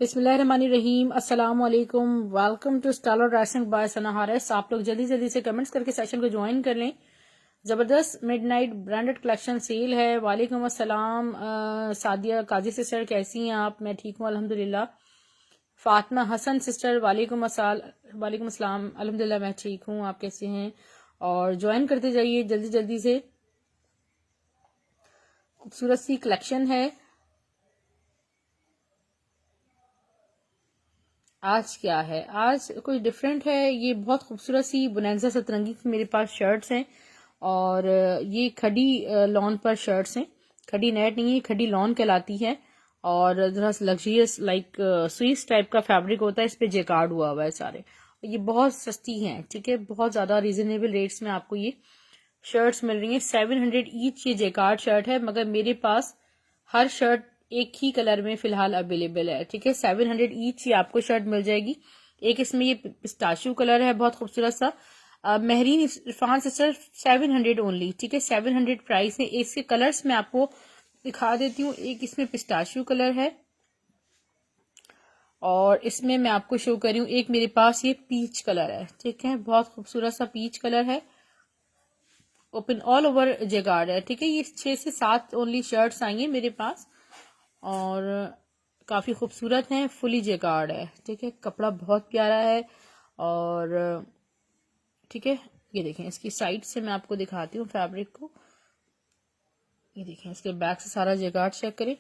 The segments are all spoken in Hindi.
बिस्मिल्लाहिर्रहमानिर्रहीम। अस्सलाम वालेकुम। Welcome to style dressing by Sana Haris. आप लोग जल्दी जल्दी से कमेंट्स करके सेशन को ज्वाइन कर लें। जबरदस्त मिडनाइट ब्रांडेड कलेक्शन सेल है। वालेकुम अस्सलाम। सादिया काजी सिस्टर कैसी हैं आप? मैं ठीक हूँ अल्हम्दुलिल्लाह। फातिमा हसन सिस्टर वालेकुम अस्सलाम। अल्हम्दुलिल्लाह मैं ठीक हूँ, आप कैसे हैं? और ज्वाइन करते जाइए जल्दी जल्दी से। खूबसूरत सी कलेक्शन है। आज क्या है? आज कुछ डिफरेंट है। ये बहुत खूबसूरत सी बोनेंजा सतरंगी की मेरे पास शर्ट्स हैं और ये खड़ी लॉन पर शर्ट्स हैं। खड़ी नेट नहीं है, खड़ी लॉन कहलाती है और जरा लग्जरियस लाइक स्विस टाइप का फैब्रिक होता है। इस पे जेकार्ड हुआ हुआ है सारे। ये बहुत सस्ती हैं, ठीक है, बहुत ज्यादा रीजनेबल रेट्स में आपको ये शर्ट्स मिल रही हैं। 700 ईच ये जेकार्ड शर्ट है, मगर मेरे पास हर शर्ट एक ही कलर में फिलहाल अवेलेबल है, ठीक है। 700 ईच ये आपको शर्ट मिल जाएगी। एक इसमें ये पिस्ताशू कलर है, बहुत खूबसूरत सा। महरीन इरफान सिस्टर 700 ओनली, ठीक है। 700 प्राइस है। इसके कलर्स मैं आपको दिखा देती हूँ। एक इसमें पिस्ताशू कलर है और इसमें मैं आपको शो कर रही हूँ एक मेरे पास ये पीच कलर है, ठीक है। बहुत खूबसूरत सा पीच कलर है। ओपन ऑल ओवर जेगार्ड है, ठीक है। ये 6 से 7 ओनली शर्ट्स आई हैं मेरे पास और काफी खूबसूरत हैं। फुली जेकार्ड है, ठीक है। कपड़ा बहुत प्यारा है और ठीक है। ये देखें, इसकी साइड से मैं आपको दिखाती हूँ फैब्रिक को। ये देखें, इसके बैक से सारा जेकार्ड चेक करें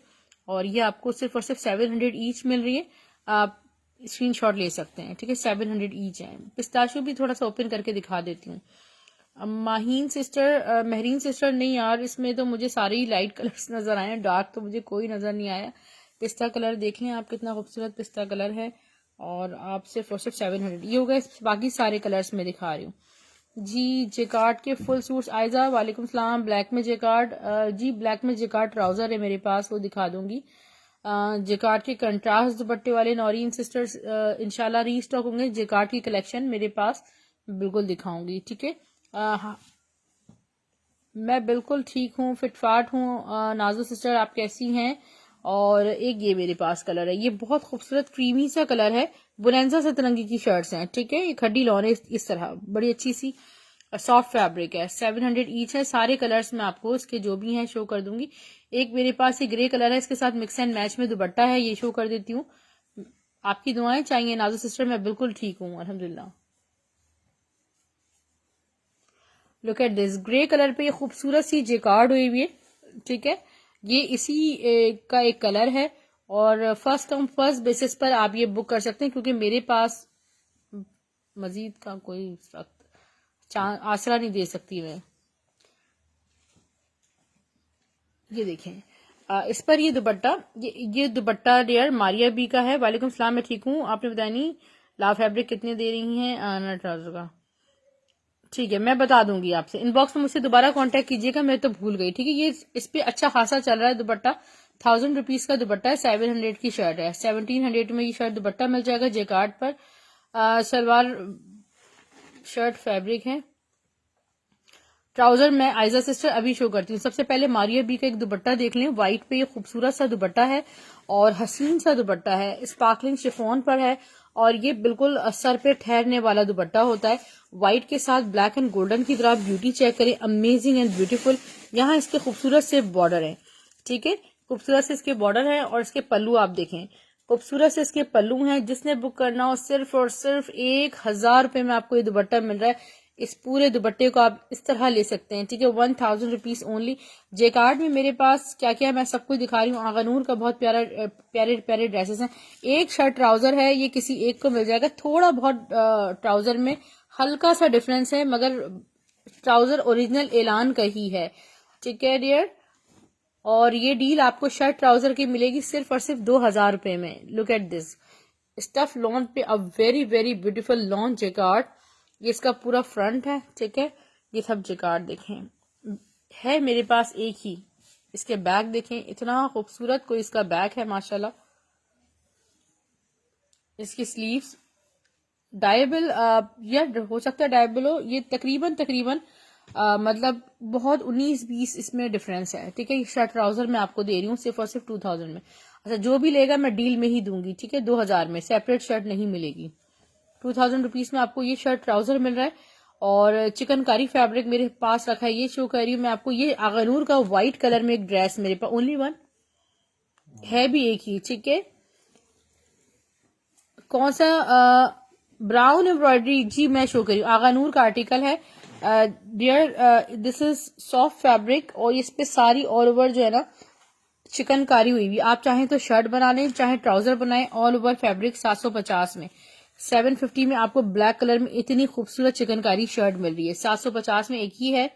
और ये आपको सिर्फ और सिर्फ 700 ईच मिल रही है। आप स्क्रीनशॉट ले सकते हैं, ठीक है। 700 ईच है। पिस्ताशो भी थोड़ा सा ओपन करके दिखा देती हूँ। महरीन सिस्टर नहीं यार, इसमें तो मुझे सारे ही लाइट कलर्स नजर आए हैं, डार्क तो मुझे कोई नजर नहीं आया। पिस्ता कलर देख लें आप, कितना खूबसूरत पिस्ता कलर है और आप सिर्फ और सिर्फ 700 ये हो गए। बाकी सारे कलर्स में दिखा रही हूँ जी। जेकार्ड के फुल सूट्स। आयजा वालेकुम सलाम। ब्लैक में जेकार्ड, जी ब्लैक में जेकार्ड ट्राउजर है मेरे पास, वो दिखा दूंगी। जेकार्ड के कंट्रास्ट दुपट्टे वाले नौरीन सिस्टर्स इंशाल्लाह रीस्टॉक होंगे। जेकार्ड की कलेक्शन मेरे पास बिल्कुल दिखाऊंगी, ठीक है। मैं बिल्कुल ठीक हूँ, फिटफाट हूँ। नाजो सिस्टर आप कैसी हैं? और एक ये मेरे पास कलर है, ये बहुत खूबसूरत क्रीमी सा कलर है। बुनेंजा सतरंगी की शर्ट्स हैं, ठीक है। ये खड्डी लॉन है इस तरह, बड़ी अच्छी सी सॉफ्ट फैब्रिक है। 700 ईच है। सारे कलर्स मैं आपको इसके जो भी हैं शो कर दूंगी। एक मेरे पास ये ग्रे कलर है, इसके साथ मिक्स एंड मैच में दुपट्टा है, ये शो कर देती हूँ। आपकी दुआएं चाहिए नाजो सिस्टर, मैं बिल्कुल ठीक हूँ अल्हम्दुलिल्लाह। Look at this, grey colour पे ये खूबसूरत सी जेकार्ड हुई हुई है, ठीक है। ये इसी का एक कलर है और फर्स्ट कम फर्स्ट बेसिस पर आप ये बुक कर सकते हैं, क्योंकि मेरे पास मजीद का कोई आसरा नहीं दे सकती मैं। ये देखें, इस पर ये दुपट्टा, ये दुपट्टा डियर मारिया बी का है। वालेकुम सलाम, मैं ठीक हूँ। आपने बताया नहीं ला फैब्रिक कितने दे रही हैं ट्राउजर का? ठीक है, मैं बता दूंगी आपसे। इनबॉक्स में मुझसे दोबारा कांटेक्ट कीजिएगा, मैं तो भूल गई, ठीक है। ये इस पे अच्छा खासा चल रहा है दुपट्टा। 1000 रुपीज का दुपट्टा है। 700 की शर्ट है। 1700 में ये शर्ट दुपट्टा मिल जाएगा जेकार्ड पर। सलवार शर्ट फैब्रिक है। ट्राउजर मैं आयजा सिस्टर अभी शो करती हूँ। सबसे पहले मारिया बी का एक दुपट्टा देख लें। व्हाइट पे ये खूबसूरत सा दुपट्टा है और हसीन सा दुपट्टा है, स्पार्कलिंग शिफॉन पर है और ये बिल्कुल सर पे ठहरने वाला दुपट्टा होता है। व्हाइट के साथ ब्लैक एंड गोल्डन की तरह ब्यूटी चेक करें, अमेजिंग एंड ब्यूटीफुल। यहाँ इसके खूबसूरत से बॉर्डर है, ठीक है। खूबसूरत से इसके बॉर्डर है और इसके पल्लू आप देखें, खूबसूरत से इसके पल्लू हैं। जिसने बुक करना हो सिर्फ और सिर्फ 1000 रुपए में आपको ये दुपट्टा मिल रहा है। इस पूरे दुपट्टे को आप इस तरह ले सकते हैं, ठीक है। 1000 रुपीज ओनली। जेकार्ड में मेरे पास क्या क्या है मैं सब कुछ दिखा रही हूँ। आगानूर का बहुत प्यारे प्यारे ड्रेसेस हैं। एक शर्ट ट्राउजर है, ये किसी एक को मिल जाएगा। थोड़ा बहुत ट्राउजर में हल्का सा डिफरेंस है, मगर ट्राउजर ओरिजिनल एलान का ही है, ठीक है डियर। और ये डील आपको शर्ट ट्राउजर की मिलेगी सिर्फ और सिर्फ 2000 रुपए में। Look at this stuff lawn पे, a very very beautiful lawn jacquard. ये इसका पूरा फ्रंट है, ठीक है। ये सब जेकार्ड देखें है मेरे पास एक ही। इसके बैक देखें, इतना खूबसूरत कोई इसका बैक है माशाल्लाह। इसकी स्लीव्स डायबल या हो सकता है डायबल हो। ये तकरीबन तकरीबन मतलब बहुत 19-20 इसमें डिफरेंस है, ठीक है। शर्ट ट्राउजर मैं आपको दे रही हूँ सिर्फ और सिर्फ 2000 में। अच्छा, जो भी लेगा मैं डील में ही दूंगी, ठीक है, 2000 में, सेपरेट शर्ट नहीं मिलेगी। 2000 रुपीज में आपको ये शर्ट ट्राउजर मिल रहा है। और चिकनकारी फैब्रिक मेरे पास रखा है, ये शो कर रही हूँ मैं आपको। ये आगनूर का व्हाइट कलर में एक ड्रेस मेरे पास, ओनली वन है, भी एक ही, ठीक है। कौन सा? ब्राउन एम्ब्रॉयडरी, जी मैं शो करी हूँ, आगानूर का आर्टिकल है dear. This is soft fabric और इस पे सारी ऑल ओवर जो है ना चिकनकारी हुई हुई। आप चाहें तो शर्ट बना लें, चाहे ट्राउजर बनाएं। ऑल ओवर फैब्रिक 750 में, 750 में आपको ब्लैक कलर में इतनी खूबसूरत चिकनकारी शर्ट मिल रही है। 750 में एक ही है।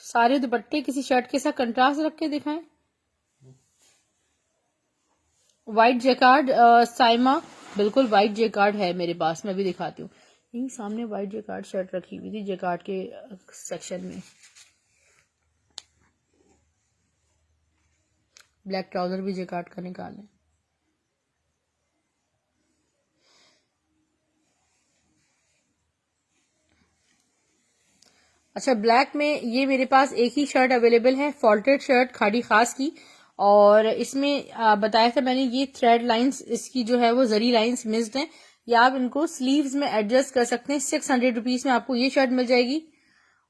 सारे दुपट्टे किसी शर्ट के साथ कंट्रास्ट रख के दिखाएं। व्हाइट जेकार्ड साइमा, बिल्कुल व्हाइट जेकार्ड है मेरे पास, मैं भी दिखाती हूँ। यही सामने व्हाइट जेकार्ड शर्ट रखी हुई थी जेकार्ड के सेक्शन में। ब्लैक ट्राउजर भी जेकार्ड का निकालें। अच्छा, ब्लैक में ये मेरे पास एक ही शर्ट अवेलेबल है, फॉल्टेड शर्ट खाड़ी खास की। और इसमें बताया था मैंने, ये थ्रेड लाइंस इसकी जो है वो जरी लाइंस मिस्ड हैं। या आप इनको स्लीव्स में एडजस्ट कर सकते हैं। 600 रुपीज में आपको ये शर्ट मिल जाएगी।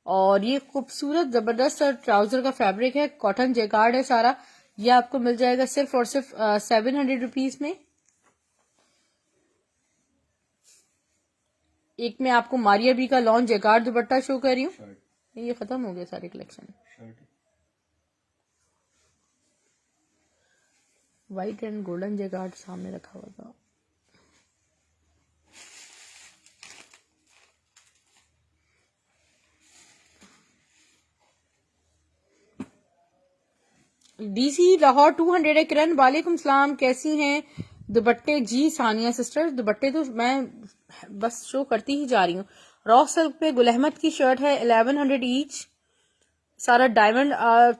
और ये खूबसूरत जबरदस्त ट्राउजर का फैब्रिक है, कॉटन जेकार्ड है सारा। ये आपको मिल जाएगा सिर्फ और सिर्फ 700 रुपीज में। एक में आपको मारिया बी का लॉन्च जेकार्ड दुपट्टा शो कर रही हूँ। ये खत्म हो गया सारे collection. White and golden jacquard सामने रखा हुआ था। डीसी लाहौर 200 है। किरण वालेकुम सलाम, कैसी हैं? दुपट्टे जी सानिया सिस्टर, दुपट्टे तो मैं बस शो करती ही जा रही हूँ। रॉ सिल्क पे गुल अहमद की शर्ट है, 1100 ईच। सारा डायमंड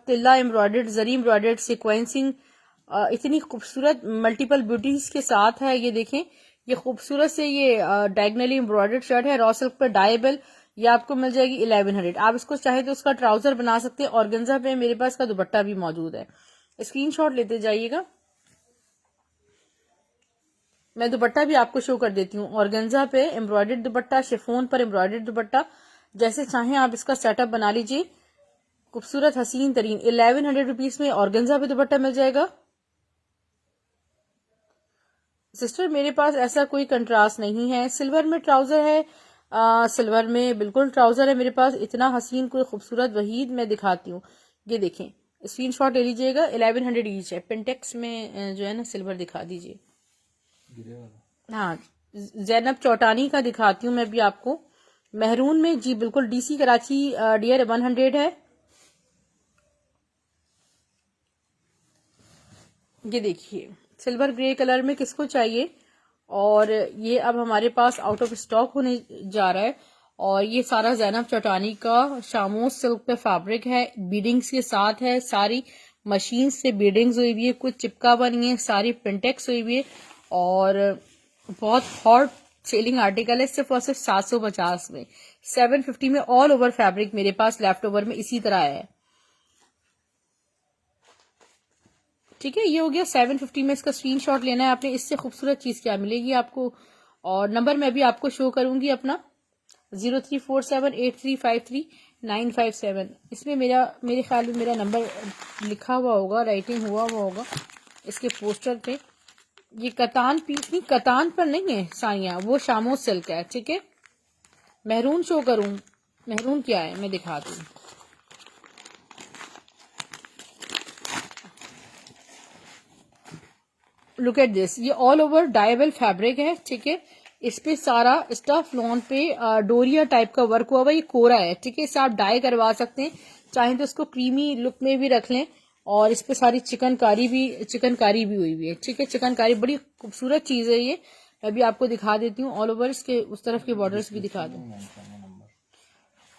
तिल्ला एम्ब्रॉयडर्ड, जरी एम्ब्रॉयडर्ड, सिक्वेंसिंग इतनी खूबसूरत मल्टीपल ब्यूटीज के साथ है। ये देखें, ये खूबसूरत से ये डायगनली एम्ब्रॉयडर्ड शर्ट है, रॉ सिल्क पे डायबल। ये आपको मिल जाएगी 1100। आप इसको चाहे तो उसका ट्राउजर बना सकते हैं। ऑर्गेन्जा पे मेरे पास का दुपट्टा भी मौजूद है, स्क्रीनशॉट लेते जाइएगा। मैं दुपट्टा भी आपको शो कर देती हूँ। ऑर्गेन्जा पे एम्ब्रॉयडर्ड दुपट्टा, शिफोन पर एम्ब्रॉयडर्ड दुपट्टा, जैसे चाहें आप इसका सेटअप बना लीजिए। खूबसूरत हसीन तरीन 1100 रुपीज में ऑर्गेन्जा पे दुपट्टा मिल जाएगा। सिस्टर मेरे पास ऐसा कोई कंट्रास्ट नहीं है। सिल्वर में ट्राउजर है, सिल्वर में बिल्कुल ट्राउजर है मेरे पास। इतना हसीन कोई खूबसूरत वहीद मैं दिखाती हूँ। ये देखें, स्क्रीनशॉट ले लीजिएगा। 1100 ईच है। पिंटेक्स में जो है ना सिल्वर दिखा दीजिए। हाँ, जैनब चौटानी का दिखाती हूँ मैं भी आपको। मेहरून में, जी बिल्कुल, डीसी कराची डियर 100 है। ये देखिए, सिल्वर ग्रे कलर में किसको चाहिए। और ये अब हमारे पास आउट ऑफ स्टॉक होने जा रहा है। और ये सारा जैनब चौटानी का शामोस सिल्क पे फैब्रिक है, बीडिंग्स के साथ है। सारी मशीन से बीडिंग्स हुई हुई है, कुछ चिपका बनी है, सारी पिंटेक्स हुई हुई है। और बहुत हॉट सेलिंग आर्टिकल है, सिर्फ और सिर्फ 750 में। 750 में ऑल ओवर फैब्रिक मेरे पास लेफ्ट ओवर में इसी तरह है। ठीक है, ये हो गया 750 में। इसका स्क्रीनशॉट लेना है आपने। इससे खूबसूरत चीज क्या मिलेगी आपको। और नंबर मैं भी आपको शो करूंगी अपना, 03478353 957। इसमें मेरे ख्याल में मेरा नंबर लिखा हुआ होगा, राइटिंग हुआ होगा इसके पोस्टर पे। ये कतान पीस नहीं, कतान पर नहीं है सानिया, वो शामो सिल्क है। ठीक है, मेहरून शो करूं, मेहरून क्या है मैं दिखा दूं। लुक एट दिस, ये ऑल ओवर डायबल फैब्रिक है। ठीक है, इस पे सारा स्टफ लॉन पे डोरिया टाइप का वर्क हुआ हुआ, ये कोरा है। ठीक है, इसे आप डाई करवा सकते हैं, चाहे तो इसको क्रीमी लुक में भी रख लें। और इस पे सारी चिकनकारी भी हुई हुई है। ठीक है, चिकनकारी बड़ी खूबसूरत चीज है ये। मैं भी आपको दिखा देती हूँ ऑल ओवर, इसके उस तरफ के बॉर्डर्स भी दिखा दूं।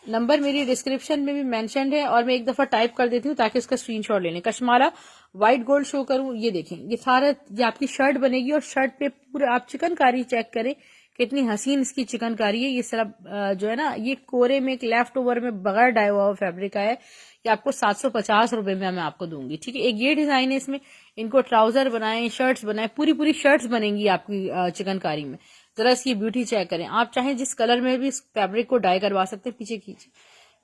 नंबर मेरी डिस्क्रिप्शन में भी मेंशन्ड है, और मैं एक दफा टाइप कर देती हूँ ताकि उसका स्क्रीनशॉट ले लें। कश्मारा व्हाइट गोल्ड शो करूं, ये देखें, ये सारा ये आपकी शर्ट बनेगी। और शर्ट पे पूरे आप चिकनकारी चेक करें, कितनी हसीन इसकी चिकनकारी है। ये सिर्फ जो है ना, ये कोरे में एक लेफ्ट ओवर में बगैर डाया हुआ फैब्रिक का है। ये आपको 750 रुपए में मैं आपको दूंगी, ठीक है। एक ये डिजाइन है इसमें, इनको ट्राउजर बनाएं, शर्ट्स बनाएं, पूरी पूरी शर्ट्स बनेंगी आपकी चिकनकारी में। जरा इसकी ब्यूटी चेक करें। आप चाहें जिस कलर में भी इस फैब्रिक को डाई करवा सकते हैं। पीछे खींचे,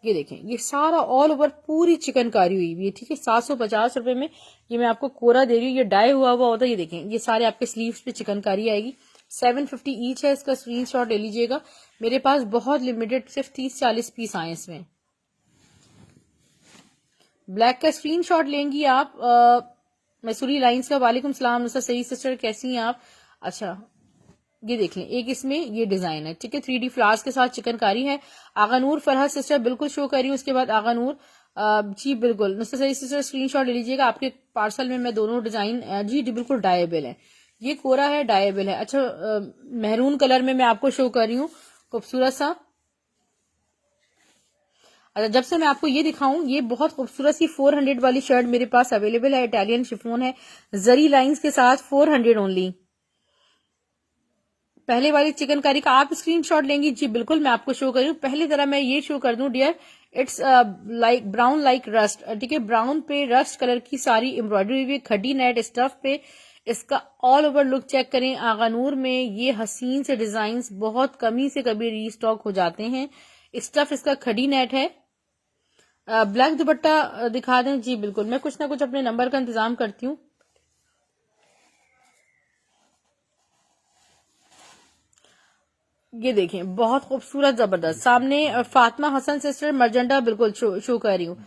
ये देखें, ये सारा ऑल ओवर पूरी चिकनकारी हुई हुई है, ठीक है। 750 रुपए में ये मैं आपको कोरा दे रही हूँ। ये डाई हुआ हुआ होता है, ये देखें, ये सारे आपके स्लीव्स पे चिकनकारी आएगी। 750 ईच है। इसका स्क्रीनशॉट ले लीजिएगा। मेरे पास बहुत लिमिटेड, सिर्फ 30-40 पीस आए इसमें। ब्लैक का स्क्रीनशॉट लेंगी आप। मैसूरी लाइंस का वालेकुम सलाम नुसरत सही सिस्टर, कैसी हैं आप? अच्छा, ये देख लें, एक इसमें ये डिजाइन है, ठीक है। 3D फ्लावर्स के साथ चिकनकारी है। आगानूर फरहत सिस्टर बिल्कुल शो कर रही हूँ। उसके बाद आगानूर जी बिल्कुल नुसरत सही सिस्टर स्क्रीनशॉट ले लीजिएगा। आपके पार्सल में मैं दोनों डिजाइन जी बिल्कुल डायेबल है। ये कोरा है, डायेबल है। अच्छा, मेहरून कलर में मैं आपको शो कर रही हूँ, खूबसूरत सा। अच्छा, जब से मैं आपको ये दिखाऊं, ये बहुत खूबसूरत सी 400 वाली शर्ट मेरे पास अवेलेबल है। इटालियन शिफोन है, जरी लाइंस के साथ, 400 ओनली। पहले वाली चिकनकारी का आप स्क्रीनशॉट लेंगी जी बिल्कुल, मैं आपको शो कर रही हूँ। पहले तरह मैं ये शो कर दूं dear, it's like brown like rust, ठीक है। ब्राउन पे रस्ट कलर की सारी एम्ब्रॉयडरी हुई, खड़ी नेट स्टफ पे। इसका ऑल ओवर लुक चेक करें। आगानूर में ये हसीन से डिजाइन बहुत कमी से कभी रीस्टॉक हो जाते हैं। स्टफ इसका खड़ी नेट है। ब्लैक दुपट्टा दिखा दें जी बिल्कुल, मैं कुछ ना कुछ अपने नंबर का इंतजाम करती हूँ। ये देखें, बहुत खूबसूरत जबरदस्त। सामने फातिमा हसन सिस्टर मर्जेंटा बिल्कुल शो कर रही हूँ।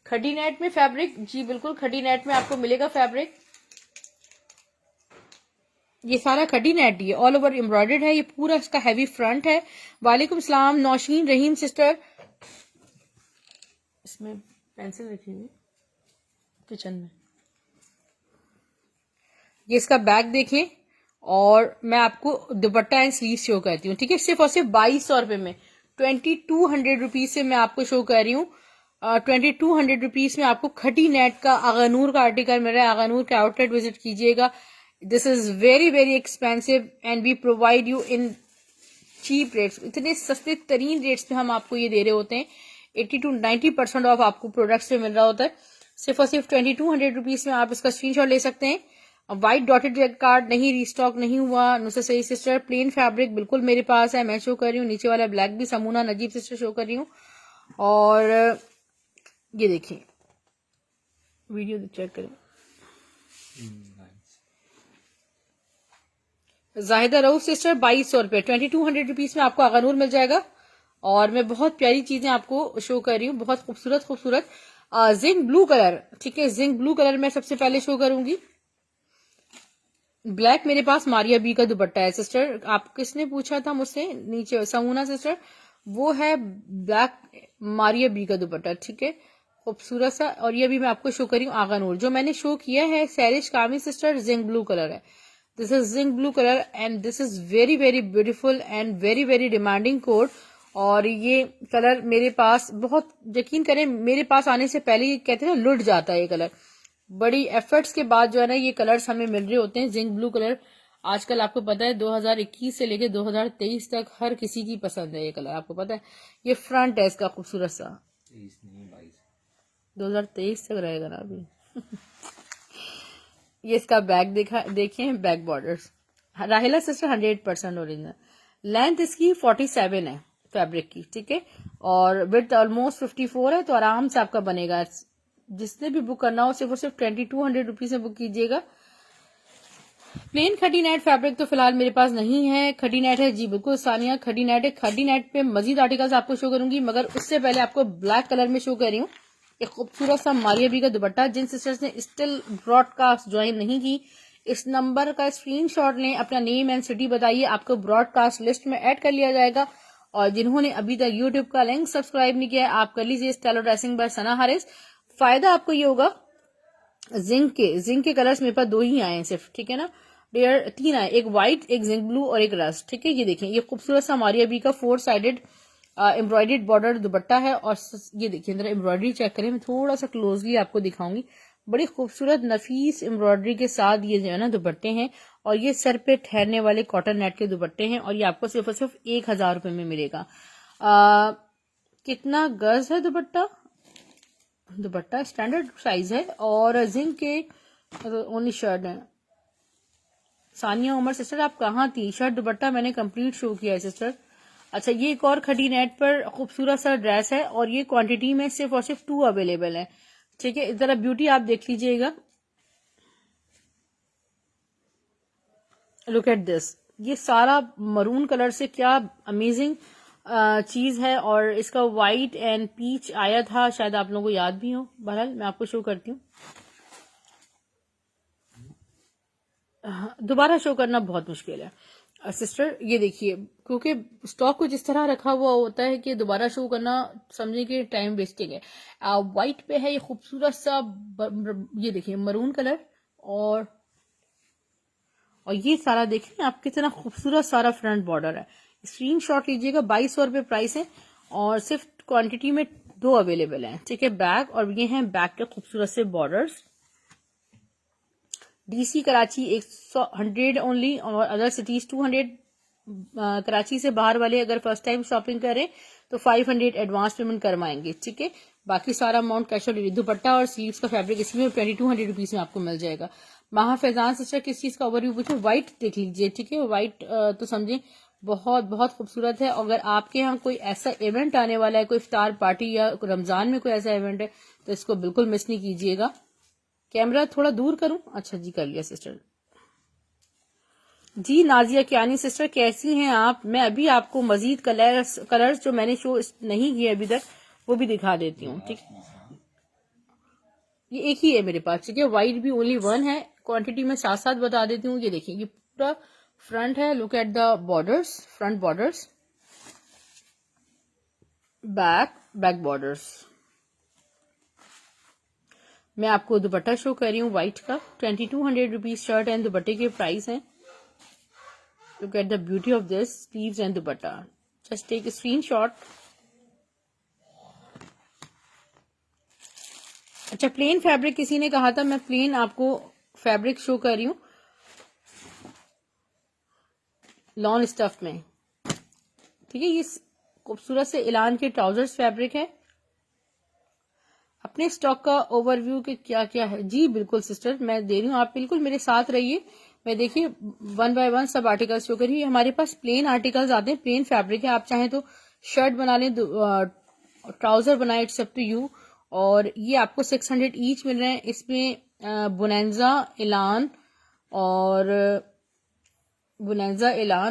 खड़ी नेट में फैब्रिक जी बिल्कुल, खड़ी नेट में आपको मिलेगा फैब्रिक। ये सारा खड़ी नेट ही है, ऑल ओवर एम्ब्रॉयडर्ड है। ये पूरा इसका हैवी फ्रंट है। वालेकुम सलाम नौशीन रहीम सिस्टर। इसमें पेंसिल रखी हुई किचन में। ये इसका बैक देखें, और मैं आपको दुपट्टा एंड स्लीव शो करती हूँ, ठीक है। सिर्फ और सिर्फ 2200 रुपए में, 2200 रुपीज से मैं आपको शो कर रही हूँ। 2200 रुपीज में आपको खटी नेट का आगानूर का आर्टिकल मिल रहा है। आगानूर का आउटलेट विजिट कीजिएगा। This is very very expensive and we provide you in cheap rates. इतने सस्ते तरीन रेट्स पे हम आपको ये दे रहे होते हैं। 80 to 90% ऑफ आपको प्रोडक्ट्स पे मिल रहा होता है। सिर्फ और सिर्फ 2200 रुपीज में आप इसका स्क्रीनशॉट ले सकते हैं। व्हाइट डॉटेड रेड कार्ड नहीं, रीस्टॉक नहीं हुआ। नुसरत सही सिस्टर प्लेन फैब्रिक बिल्कुल मेरे पास है, मैं शो कर रही हूँ। नीचे वाला ब्लैक भी समूना नजीब सिस्टर शो कर रही हूँ। और ये देखिए, वीडियो चेक करें। जाहिदा रऊफ सिस्टर 2200 रुपए, 2200 रुपीज में आपको आगानूर मिल जाएगा। और मैं बहुत प्यारी चीजें आपको शो कर रही हूँ, बहुत खूबसूरत खूबसूरत। जिंक ब्लू कलर, ठीक है, जिंक ब्लू कलर मैं सबसे पहले शो करूंगी। ब्लैक मेरे पास मारिया बी का दुपट्टा है सिस्टर। आप किसने पूछा था मुझसे नीचे, समूना सिस्टर, वो है ब्लैक मारिया बी का दुपट्टा, ठीक है, खूबसूरत सा। और ये भी मैं आपको शो करी हूँ आगानूर। जो मैंने शो किया है सैरिश कामी सिस्टर, जिंक ब्लू कलर है। This is zinc blue colour and this is very very beautiful and very very demanding code. और ये कलर मेरे पास, बहुत यकीन करें, मेरे पास आने से पहले ये कहते हैं ना लुट जाता है ये कलर। बड़ी एफर्ट्स के बाद जो है ना ये कलर्स हमें मिल रहे होते हैं। जिंक ब्लू कलर आजकल आपको पता है 2021 से लेके 2023 तक हर किसी की पसंद है ये कलर, आपको पता है। ये फ्रंट है इसका खूबसूरत सा, 2023 तक रहेगा ना अभी। ये इसका बैक देखें, बैक बॉर्डर्स। राहिला सिस्टर 100% ओरिजिनल। लेंथ इसकी 47 है फैब्रिक की, ठीक है। और विड्थ ऑलमोस्ट 54 है, तो आराम से आपका बनेगा। जिसने भी बुक करना हो सिर्फ और सिर्फ 2200 रुपीज में बुक कीजिएगा। प्लेन खड़ी नेट फैब्रिक तो फिलहाल मेरे पास नहीं है। खड़ी नेट है जी बिल्कुल सानिया, खड़ी नेट है। खड़ी नेट पे मजीद आर्टिकल्स आपको शो करूंगी, मगर उससे पहले आपको ब्लैक कलर में शो कर रही हूँ एक खूबसूरत सा मारिया बी का दुपट्टा। जिन सिस्टर्स ने स्टिल ब्रॉडकास्ट ज्वाइन नहीं की, इस नंबर का स्क्रीनशॉट लें, अपना नेम एंड सिटी बताइए, आपको ब्रॉडकास्ट लिस्ट में ऐड कर लिया जाएगा। और जिन्होंने अभी तक यूट्यूब का लिंक सब्सक्राइब नहीं किया है, आप कर लीजिए style dressing by Sana Haris. फायदा आपको ये होगा, जिंक के कलर्स मेरे पास 2 ही आए हैं सिर्फ, ठीक है ना डियर, 3 आए, एक व्हाइट, एक जिंक ब्लू और एक रस्ट, ठीक है। ये देखें, ये खूबसूरत सा मारिया बी का 4 साइडेड एम्ब्रॉयडर्ड बॉर्डर दुपट्टा है। और ये देखिए अंदर एम्ब्रॉयडरी चेक करें, मैं थोड़ा सा क्लोजली आपको दिखाऊंगी। बड़ी खूबसूरत नफीस एम्ब्रॉयडरी के साथ ये जो है ना दुपट्टे हैं, और ये सर पे ठहरने वाले कॉटन नेट के दुपट्टे हैं, और ये आपको सिर्फ और सिर्फ 1,000 रुपए में मिलेगा। कितना गज है दुपट्टा? दुपट्टा स्टैंडर्ड साइज है और जिंक के ओनली शर्ट है। सानिया उमर सिस्टर आप कहाँ थी? शर्ट दुपट्टा मैंने कंप्लीट शो किया है सिस्टर। अच्छा, ये एक और खड़ी नेट पर खूबसूरत सा ड्रेस है, और ये क्वांटिटी में सिर्फ और सिर्फ 2 अवेलेबल है। ठीक है, जरा ब्यूटी आप देख लीजिएगा। लुक एट दिस, ये सारा मरून कलर से क्या अमेजिंग चीज है, और इसका व्हाइट एंड पीच आया था, शायद आप लोगों को याद भी हो। बहरहाल मैं आपको शो करती हूँ। दोबारा शो करना बहुत मुश्किल है सिस्टर, ये देखिए, क्योंकि स्टॉक कुछ इस तरह रखा हुआ होता है कि दोबारा शो करना समझे कि टाइम वेस्टिंग है। व्हाइट पे है ये खूबसूरत सा, ये देखिए मरून कलर, और ये सारा देखिए आप कितना खूबसूरत सारा फ्रंट बॉर्डर है। स्क्रीनशॉट लीजिएगा, 2200 रुपये प्राइस है, और सिर्फ क्वांटिटी में 2 अवेलेबल हैं। ठीक है, बैक, और ये हैं बैक के खूबसूरत से बॉर्डर्स। डीसी कराची 100 ओनली, और अदर सिटीज 200। कराची से बाहर वाले अगर फर्स्ट टाइम शॉपिंग करें तो 500 एडवांस पेमेंट करवाएंगे। ठीक है, बाकी सारा अमाउंट कैश ऑन डिलीवरी। दुपट्टा और स्लीव्स का फैब्रिक इसमें 2200 रुपीज में आपको मिल जाएगा। महा फैजान सिस्टर किस चीज का ओवरव्यू पूछे? व्हाइट देख लीजिए। ठीक है, व्हाइट तो समझे बहुत बहुत खूबसूरत है। अगर आपके यहाँ कोई ऐसा इवेंट आने वाला है, कोई इफ्तार पार्टी या रमजान में कोई ऐसा इवेंट है, तो इसको बिल्कुल मिस नहीं कीजिएगा। कैमरा थोड़ा दूर करूं? अच्छा जी, कर लिया सिस्टर। जी नाजिया कियानी सिस्टर कैसी हैं आप? मैं अभी आपको मजीद कलर्स जो मैंने शो नहीं किए अभी तक वो भी दिखा देती हूँ। ठीक, ये एक ही है मेरे पास। ठीक है, व्हाइट भी ओनली 1 है। क्वांटिटी में साथ साथ बता देती हूँ। ये देखिए, ये पूरा फ्रंट है। Look at the borders, front borders, back borders. मैं आपको दुपट्टा शो कर रही हूँ व्हाइट का। 2200 रुपीज शर्ट एंड दुपट्टे के प्राइस हैं। Look at the beauty of this sleeves and dupatta. Just take a screenshot. अच्छा, प्लेन फैब्रिक किसी ने कहा था, मैं प्लेन आपको फैब्रिक शो कर रही हूँ लॉन स्टफ में। ठीक है, ये खूबसूरत से इलान के ट्राउजर्स फैब्रिक है। अपने स्टॉक का ओवरव्यू के क्या क्या है? जी बिल्कुल सिस्टर, मैं दे रही हूँ, आप बिल्कुल मेरे साथ रहिए। मैं देखिए 1 बाय 1 सब आर्टिकल्स शो करिए। हमारे पास प्लेन आर्टिकल्स आते हैं, प्लेन फैब्रिक है। आप चाहें तो शर्ट बना लें, ट्राउजर बनाए, इट्स अप टू यू। और ये आपको 600 ईच मिल रहे हैं। इसमें बोनेंजा इलान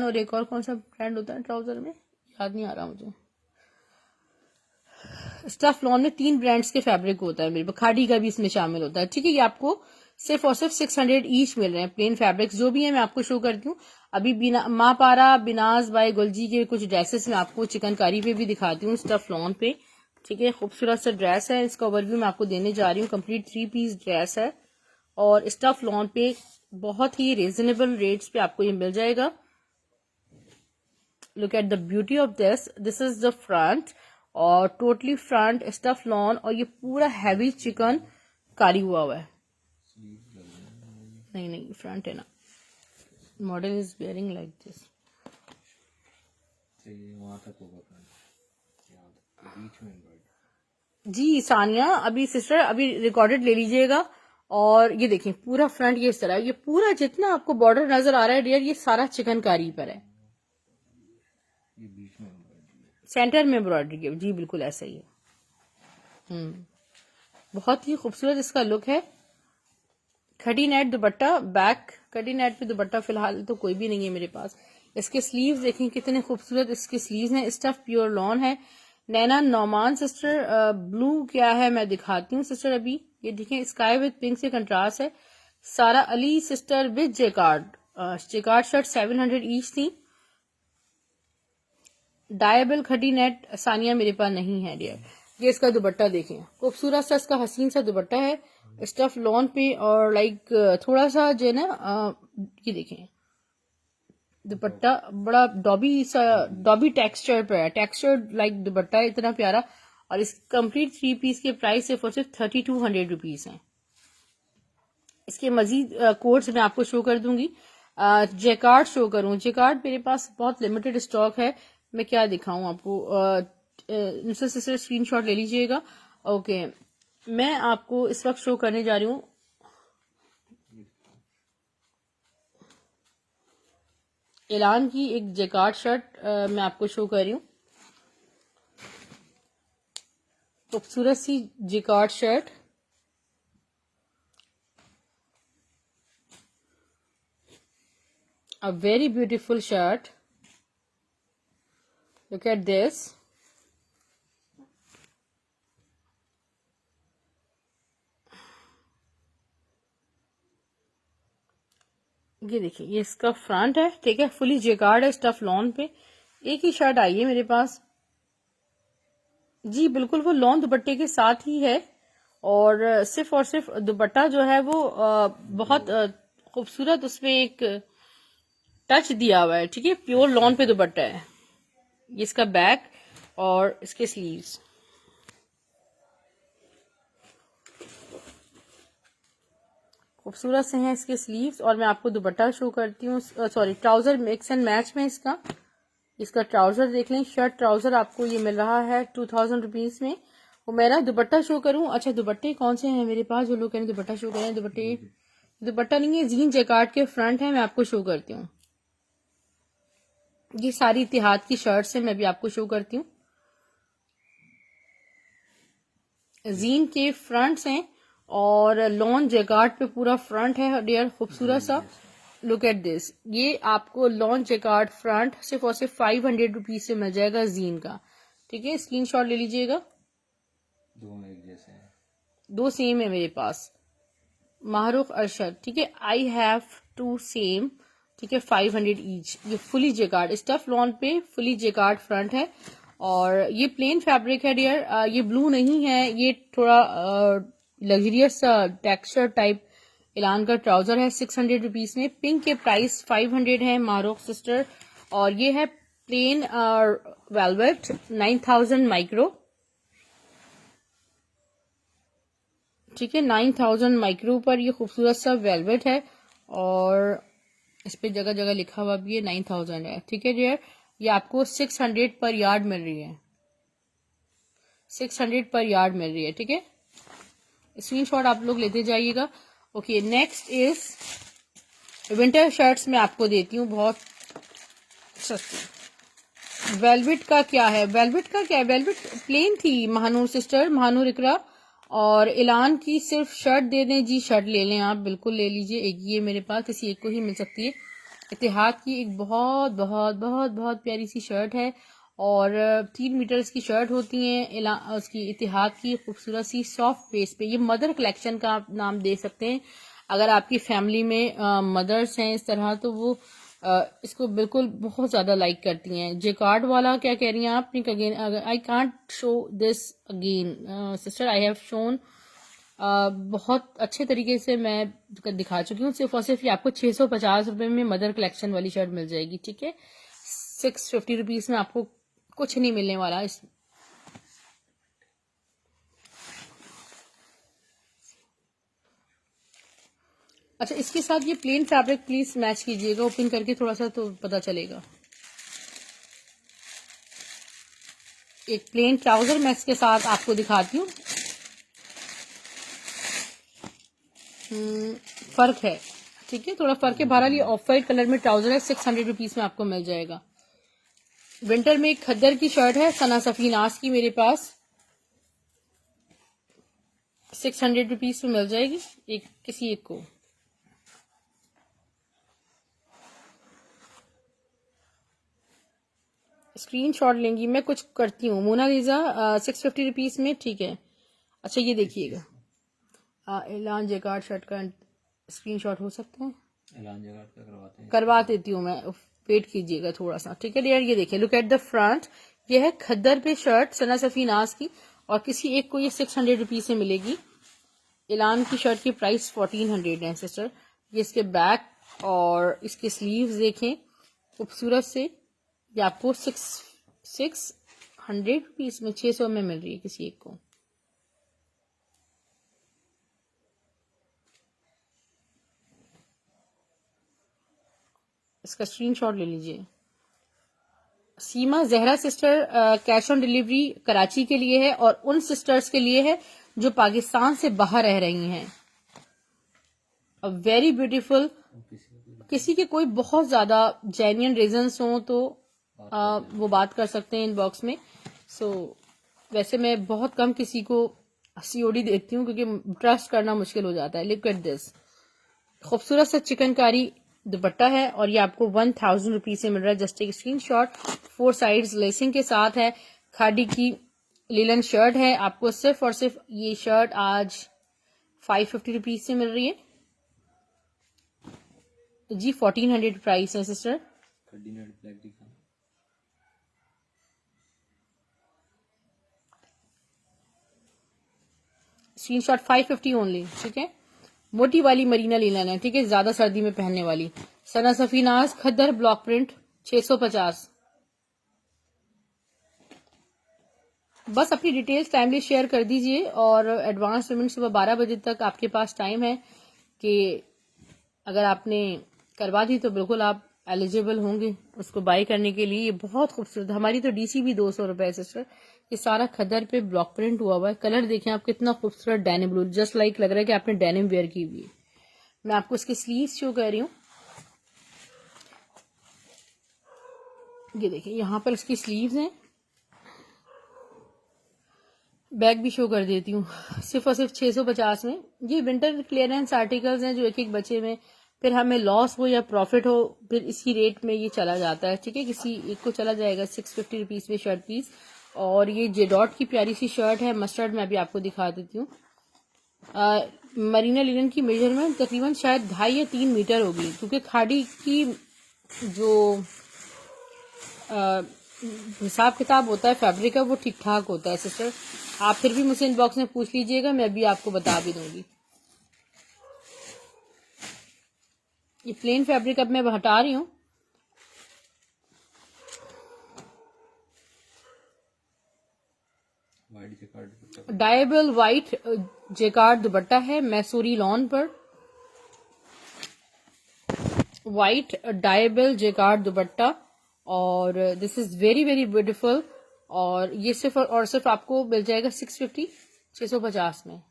और एक और कौन सा ब्रांड होता है ट्राउजर में, याद नहीं आ रहा मुझे। स्टफ लॉन में 3 ब्रांड्स के फैब्रिक होता है मेरे पास, खादी का भी इसमें शामिल होता है। ठीक है, ये आपको सिर्फ और सिर्फ 600 ईच मिल रहे हैं। प्लेन फैब्रिक्स जो भी है मैं आपको शो करती हूँ। अभी माँ पारा बिनाज बाय गुलजी के कुछ ड्रेसेस में आपको चिकनकारी पे भी दिखाती हूँ, स्टफ लॉन पे। ठीक है, खूबसूरत सा ड्रेस है। इसका ओवरव्यू मैं आपको देने जा रही हूँ। कंप्लीट 3 पीस ड्रेस है, और स्टफ लॉन पे बहुत ही रीजनेबल रेट्स पे आपको ये मिल जाएगा। Look at the beauty of this is the front, और टोटली फ्रंट स्टफ लॉन, और ये पूरा हैवी चिकन कारी हुआ है। नहीं फ्रंट है ना, model is wearing like this. जी सानिया, अभी सिस्टर अभी रिकॉर्डेड ले लीजिएगा। और ये देखिए पूरा फ्रंट ये इस तरह, ये पूरा जितना आपको बॉर्डर नजर आ रहा है डियर, ये सारा चिकनकारी पर है। सेंटर में एम्ब्रॉयडरी की, जी बिल्कुल ऐसा ही है। बहुत ही खूबसूरत इसका लुक है। खड़ी नेट दुपट्टा, बैक खड़ी नेट पे दुपट्टा फिलहाल तो कोई भी नहीं है मेरे पास। इसके स्लीव्स देखें कितने खूबसूरत इसके स्लीव्स हैं। स्टफ प्योर लॉन है। नैना नौमान सिस्टर ब्लू क्या है मैं दिखाती हूँ सिस्टर। अभी ये देखें, स्काई विद पिंक से कंट्रास्ट है। सारा Ali sister with jacquard shirt 700 each थी। डायबल खड़ी नेट सानिया मेरे पास नहीं है डियर। ये इसका दुपट्टा देखें, खूबसूरत सा इसका हसीन सा दुपट्टा है, स्टफ लॉन पे, और लाइक थोड़ा सा जो है ना, ये देखें दुपट्टा बड़ा डॉबी टेक्सचर पे है। टेक्सचर लाइक दुपट्टा इतना प्यारा। और इस कंप्लीट 3 पीस के प्राइस सिर्फ 3200 रुपीज है। इसके मजीद कोड्स मैं आपको शो कर दूंगी। जेकार्ड शो करूं, जेकार्ड मेरे पास बहुत लिमिटेड स्टॉक है, मैं क्या दिखाऊं आपको। मिस्टर सिस्टर स्क्रीनशॉट ले लीजिएगा। ओके, मैं आपको इस वक्त शो करने जा रही हूँ एलान की एक जेकार्ड शर्ट। मैं आपको शो कर रही हूँ, खूबसूरत सी jacquard shirt. A very beautiful shirt. Look at this. ये देखिए, ये इसका फ्रंट है, ठीक है, फुली जेकार्ड है, स्टफ लॉन पे। एक ही शर्ट आई है मेरे पास जी, बिल्कुल वो लॉन दुपट्टे के साथ ही है। और सिर्फ दुपट्टा जो है वो बहुत खूबसूरत, उसमें एक टच दिया हुआ है, ठीक है, प्योर लॉन पे दुपट्टा है। ये इसका बैक और इसके स्लीव्स। खूबसूरत से हैं इसके स्लीव्स। और मैं आपको दुपट्टा शो करती हूँ, sorry trouser mix and match में इसका। इसका ट्राउजर देख लें, शर्ट ट्राउजर आपको ये मिल रहा है 2000 रुपीज में। वो मेरा दुपट्टा शो करूं, अच्छा दुपट्टे कौन से हैं मेरे पास, जो लोग कह रहे हैं दुपट्टा शो करें, दुपट्टा नहीं है, जीन जैकार्ड के फ्रंट है, मैं आपको शो करती हूँ। ये सारी इतिहाद की शर्ट्स है, मैं भी आपको शो करती हूँ। जीन के फ्रंट्स हैं और लॉन जैकार्ड पे पूरा फ्रंट है डियर, खूबसूरत सा। लुक एट दिस, ये आपको लॉन जैकार्ड फ्रंट सिर्फ और सिर्फ 500 रुपीज से मिल जाएगा जीन का, ठीक है। स्क्रीनशॉट ले लीजिएगा। दोनों एक जैसे हैं, दो सेम है मेरे पास। माहरूफ अरशद, ठीक है, आई हैव टू सेम, ठीक है, 500 ईच। ये फुली जेकार्ड स्टफ लॉन पे फुली जेकार्ड फ्रंट है और ये प्लेन फैब्रिक है डियर। ये ब्लू नहीं है, ये थोड़ा लग्जरियस टेक्सचर टाइप एलान का ट्राउजर है 600 रुपीज में। पिंक के प्राइस 500 है मारूफ सिस्टर। और ये है प्लेन वेलवेट 9000 माइक्रो, ठीक है, 9000 माइक्रो पर ये खूबसूरत सा वेलवेट है और इस पे जगह जगह लिखा हुआ भी है 9000 है, ठीक है डियर। ये आपको 600 पर यार्ड मिल रही है, 600 पर यार्ड मिल रही है, ठीक है। स्क्रीनशॉट आप लोग लेते जाइएगा। Okay, next is winter shirts में आपको देती हूँ बहुत सस्ती। वेलवेट का क्या है, वेलवेट का क्या है, वेलवेट प्लेन थी महानूर सिस्टर, महानूर इकरा, और एलान की सिर्फ शर्ट दे दें जी, शर्ट ले लें आप, बिल्कुल ले लीजिए। एक ये मेरे पास किसी एक को ही मिल सकती है। इतिहाद की एक बहुत बहुत बहुत बहुत प्यारी सी शर्ट है और 3 मीटर्स की शर्ट होती है उसकी, इतिहाद की खूबसूरत सी सॉफ्ट बेस पे। ये मदर कलेक्शन का आप नाम दे सकते हैं। अगर आपकी फैमिली में मदर्स हैं इस तरह, तो वो इसको बिल्कुल बहुत ज्यादा लाइक करती हैं। जेकार्ड वाला क्या कह रही हैं आप, again I can't show this again sister, I have shown बहुत अच्छे तरीके से मैं दिखा चुकी हूँ। सिर्फ और सिर्फ ये आपको 650 रुपए में मदर कलेक्शन वाली शर्ट मिल जाएगी, ठीक है। 650 रुपीज में आपको कुछ नहीं मिलने वाला इस। अच्छा, इसके साथ ये प्लेन फैब्रिक प्लीज मैच कीजिएगा, ओपन करके थोड़ा सा तो पता चलेगा। एक प्लेन ट्राउजर मैं इसके साथ आपको दिखाती हूँ। फर्क है, ठीक है, थोड़ा फर्क है। बहरहाल ये ऑफ वाइट कलर में ट्राउजर है, 600 रुपीज में आपको मिल जाएगा। विंटर में एक खद्दर की शर्ट है सना सफीनास की मेरे पास, 600 रुपीज में मिल जाएगी एक किसी एक को। स्क्रीनशॉट लेंगी, मैं कुछ करती हूँ। मोनालिजा 650 रुपीज में, ठीक है। अच्छा ये देखिएगा, एलान जैकार्ड शर्ट का स्क्रीनशॉट हो सकता है, एलान जगाड़ का करवाते हैं, करवा देती हूँ मैं, वेट कीजिएगा थोड़ा सा, ठीक है डियर। ये देखिए, लुक एट द फ्रंट, ये है खद्दर पे शर्ट सना सफीनास की और किसी एक को ये 600 रुपीज से मिलेगी। एलान की शर्ट की प्राइस 1400 है सिस्टर। ये इसके बैक और इसके स्लीव्स देखें खूबसूरत से, ये आपको 600 रुपीज में, 600 में मिल रही है किसी एक को। इसका स्क्रीनशॉट ले लीजिए। Seema Zahra sister cash on delivery Karachi के लिए है और उन सिस्टर्स के लिए है जो पाकिस्तान से बाहर रह रही हैं। अ वेरी ब्यूटीफुल, किसी के कोई बहुत ज्यादा जेन्युइन रीजंस हो तो वो बात कर सकते हैं इनबॉक्स में। सो वैसे मैं बहुत कम किसी को सीओडी देखती हूँ क्योंकि ट्रस्ट करना मुश्किल हो जाता है। लुक एट दिस, खूबसूरत सा चिकनकारी दुपट्टा है और ये आपको 1000 रुपीज से मिल रहा है। जस्ट एक स्क्रीनशॉट। 4 साइड्स लेसिंग के साथ है। खादी की लिलन शर्ट है। आपको सिर्फ और सिर्फ ये शर्ट आज 550 रुपीज से मिल रही है जी। 1400 प्राइस है सिस्टर। ब्लैक दिखा। स्क्रीनशॉट 550 ओनली, ठीक है। मोटी वाली मरीना लिनन है, ठीक है, ज्यादा सर्दी में पहनने वाली। सना सफीनाज खद्दर ब्लॉक प्रिंट 650। बस अपनी डिटेल्स टाइमली शेयर कर दीजिए और एडवांस पेमेंट सुबह 12 बजे तक आपके पास टाइम है कि अगर आपने करवा दी तो बिल्कुल आप एलिजिबल होंगे उसको बाय करने के लिए। ये बहुत खूबसूरत, हमारी तो डीसी भी 200 रुपए है सिस्टर। ये सारा खदर पे ब्लॉक प्रिंट हुआ हुआ है। कलर देखें आप, कितना खूबसूरत डेनिम ब्लू, जस्ट लाइक लग रहा है कि आपने डेनिम वेयर की हुई है। मैं आपको इसकी स्लीव्स शो कर रही हूँ, ये देखिए यहाँ पर इसकी स्लीव्स हैं। बैग भी शो कर देती हूँ, सिर्फ और सिर्फ 650 में। ये विंटर क्लियरेंस आर्टिकल्स हैं जो एक एक बचे में, फिर हमें लॉस हो या प्रॉफिट हो फिर इसी रेट में ये चला जाता है, ठीक है। किसी एक को चला जाएगा 650 रुपीज में शर्ट पीस। और ये जेडॉट की प्यारी सी शर्ट है मस्टर्ड, मैं भी आपको दिखा देती हूँ। मरीना लिनन की मेजरमेंट तकरीबन शायद 2.5 या 3 मीटर होगी क्योंकि खाड़ी की जो हिसाब किताब होता है फैब्रिक का वो ठीक ठाक होता है सिस्टर। आप फिर भी मुझसे इनबॉक्स में पूछ लीजिएगा, मैं भी आपको बता भी दूंगी। ये प्लेन फैब्रिक अब मैं हटा रही हूँ। डायबल वाइट जेकार्ड दुपट्टा है मैसूरी लॉन पर। वाइट डायबल जेकार्ड दुपट्टा और this is very very beautiful. और ये सिर्फ और सिर्फ आपको मिल जाएगा 650 में।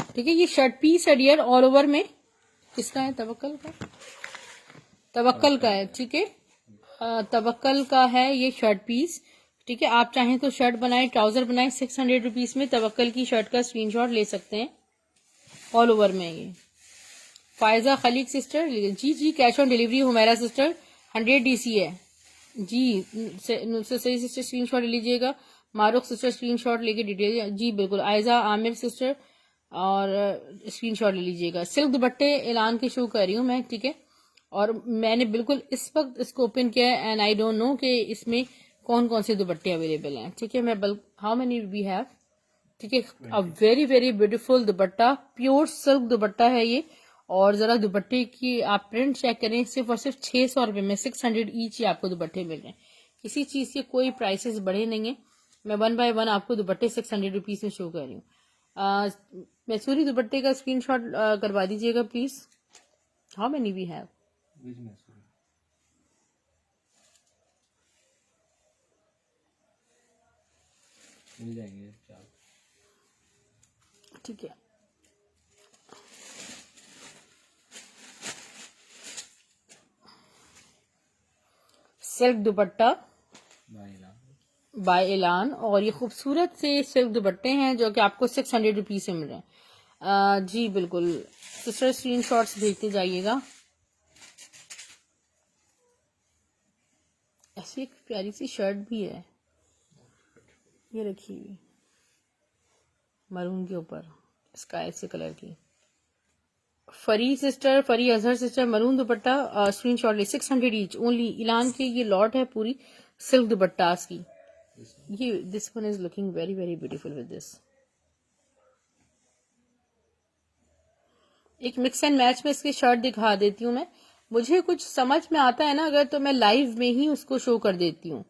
ठीक है, ये शर्ट पीस है डियर ऑल ओवर में। किसका है? तवक्कल का, तवक्कल का है, ठीक है। तवक्कल का है ये शर्ट पीस, ठीक है। आप चाहें तो शर्ट बनाए, ट्राउजर बनाए। 600 रुपीज में तवक्कल की शर्ट का स्क्रीनशॉट ले सकते हैं। ऑल ओवर में ये Faiza Khaleeq sister ji cash on delivery Humaira sister 100 DC है जी। सही सिस्टर स्क्रीनशॉट ले लीजिएगा। मारूख सिस्टर स्क्रीनशॉट लेके डिटेल जी बिल्कुल। आयजा आमिर सिस्टर और स्क्रीनशॉट ले लीजिएगा। सिल्क दुपट्टे ऐलान के शो कर रही हूँ मैं, ठीक है। और मैंने बिल्कुल इस वक्त इसको ओपन किया है एंड आई डोंट नो कि इसमें कौन कौन से दुपट्टे अवेलेबल हैं, ठीक है। मैं हाउ मेनी वी हैव, ठीक है। अ वेरी वेरी ब्यूटीफुल दुपट्टा, प्योर सिल्क दुपट्टा है ये। और जरा दुपट्टे की आप प्रिंट चेक करें, सिर्फ और सिर्फ 600 रुपए में 600 ईच ही आपको दुपट्टे मिल रहे हैं। किसी चीज के कोई प्राइसेस बढ़े नहीं है। मैं 1 बाय 1 आपको दुपट्टे 600 रुपीज में शो कर रही हूँ। मैसूरी दुपट्टे का स्क्रीनशॉट करवा दीजिएगा please. How many we have? मिल जाएंगे 4, ठीक है। सिल्क दुपट्टा बाय एलान और ये खूबसूरत से सिल्क दुपट्टे हैं जो कि आपको 600 रुपीज से मिल रहे हैं। जी बिल्कुल सिस्टर, स्क्रीनशॉट्स भेजते जाइएगा। ऐसी एक प्यारी सी शर्ट भी है, ये रखी हुई मरून के ऊपर स्काई से कलर की। फरी सिस्टर, फरी अजहर सिस्टर मरून दुपट्टा स्क्रीनशॉट ले 600 ईच ओनली। इलान की ये लॉट है पूरी सिल्क दुपट्टास की। ये this one is looking very very beautiful with this. एक मिक्स एंड मैच में इसकी शर्ट दिखा देती हूँ मैं। मुझे कुछ समझ में आता है ना अगर, तो मैं लाइव में ही उसको शो कर देती हूँ।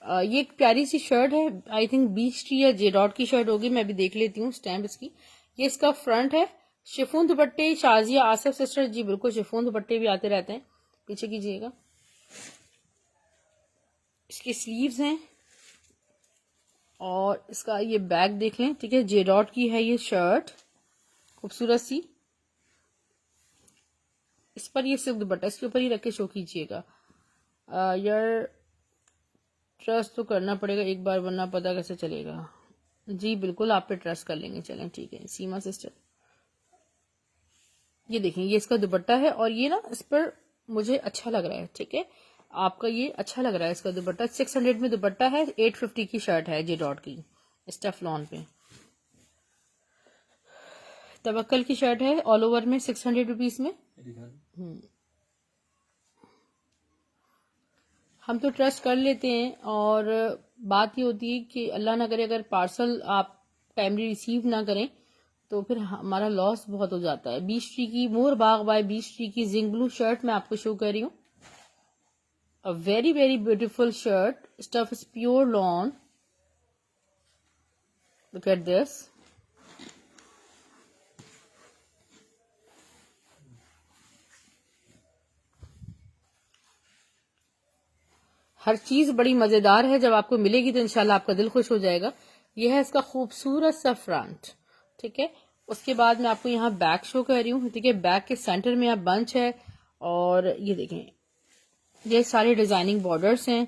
ये एक प्यारी सी शर्ट है, आई थिंक बीच टी या जे डॉट की शर्ट होगी, मैं अभी देख लेती हूँ स्टैम्प इसकी। ये इसका फ्रंट है। शिफॉन दुपट्टे शाजिया आसिफ सिस्टर, जी बिल्कुल शिफॉन दुपट्टे भी आते रहते हैं, पीछे कीजिएगा। इसकी स्लीव्स हैं और इसका ये बैक देख लें, ठीक है। जे डॉट की है ये शर्ट, खूबसूरत सी। इस पर ये सिर्फ दुपट्टा, इसके ऊपर ही रख के शो कीजिएगा। यार ट्रस्ट तो करना पड़ेगा एक बार, वरना पता कैसे चलेगा। जी बिल्कुल आप पे ट्रस्ट कर लेंगे, चलें ठीक है। सीमा सिस्टर ये देखें, ये इसका दुपट्टा है और ये ना इस पर मुझे अच्छा लग रहा है, ठीक है। आपका ये अच्छा लग रहा है इसका दुपट्टा। 600 में दुपट्टा है, 850 की शर्ट है जे डॉट की, स्टफ लॉन पे। तवक्कल की शर्ट है ऑल ओवर में 600 रुपीज में। हम तो ट्रस्ट कर लेते हैं, और बात ये होती है कि अल्लाह ना करे अगर पार्सल आप टाइमली रिसीव ना करें तो फिर हमारा लॉस बहुत हो जाता है। बीच ट्री की मोर बाग बाय बीच ट्री की जिंक ब्लू शर्ट मैं आपको शो कर रही हूँ। A very very beautiful shirt, stuff is pure lawn, look at this. हर चीज बड़ी मजेदार है, जब आपको मिलेगी तो इंशाल्लाह आपका दिल खुश हो जाएगा। यह है इसका खूबसूरत सा फ्रंट, ठीक है। उसके बाद मैं आपको यहाँ बैक शो कर रही हूँ, ठीक है। बैक के सेंटर में यहाँ बंच है और ये देखें, ये सारे डिजाइनिंग बॉर्डर्स हैं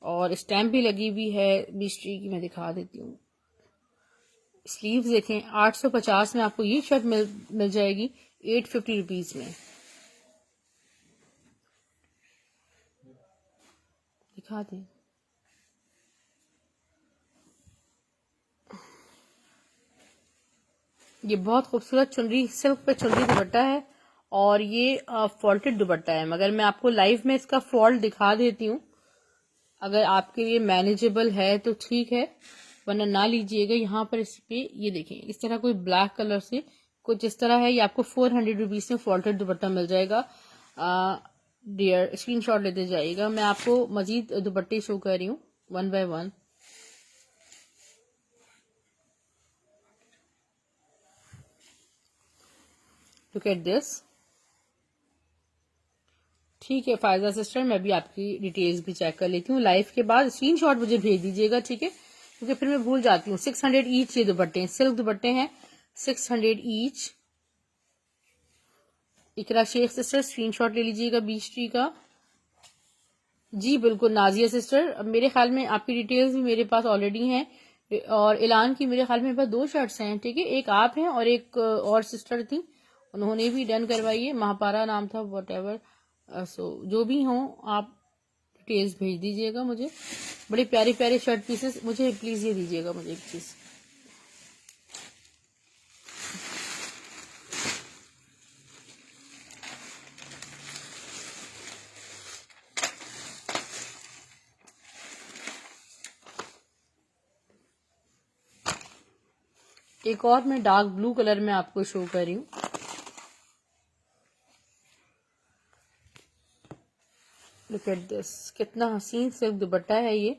और स्टैम्प भी लगी हुई है बीच ट्री की, मैं दिखा देती हूँ। स्लीव्स देखें, 850 में आपको ये शर्ट मिल जाएगी 850 रुपीज में। दिखा दें, ये बहुत खूबसूरत चुनरी, सिल्क पे चुनरी दुपट्टा है और ये फॉल्टेड दुपट्टा है, मगर मैं आपको लाइव में इसका फॉल्ट दिखा देती हूँ। अगर आपके लिए मैनेजेबल है तो ठीक है, वरना ना लीजिएगा। यहाँ पर इस पे ये देखें, इस तरह कोई ब्लैक कलर से कुछ इस तरह है, ये आपको 400 रुपीज में फॉल्टेड दुपट्टा मिल जाएगा। डियर स्क्रीनशॉट लेते जाइएगा। मैं आपको मजीद दुपट्टे शो कर रही हूँ one by one. Look at this, ठीक है फायजा सिस्टर, मैं भी आपकी डिटेल्स भी चेक कर लेती हूँ। लाइव के बाद स्क्रीनशॉट मुझे भेज दीजिएगा, ठीक है, क्योंकि फिर मैं भूल जाती हूँ। 600 ईच ये दुपट्टे हैं, सिल्क दुपट्टे हैं, 600 ईच। इकरा शेख सिस्टर स्क्रीनशॉट ले लीजिएगा बीच ट्री का। जी बिल्कुल नाजिया सिस्टर, अब मेरे ख्याल में आपकी डिटेल्स भी मेरे पास ऑलरेडी हैं, और ऐलान की मेरे ख्याल में मेरे पास 2 शर्ट्स हैं, ठीक है। एक आप हैं और एक और सिस्टर थी, उन्होंने भी डन करवाई है, महापारा नाम था, वट एवर। सो जो भी हों आप डिटेल्स भेज दीजिएगा मुझे। बड़े प्यारे प्यारे शर्ट पीसेस, मुझे प्लीज ये दीजिएगा मुझे एक चीज। एक और मैं डार्क ब्लू कलर में आपको शो कर रही हूँ। लुक एट दिस, कितना हसीन सिल्क दुपट्टा है ये।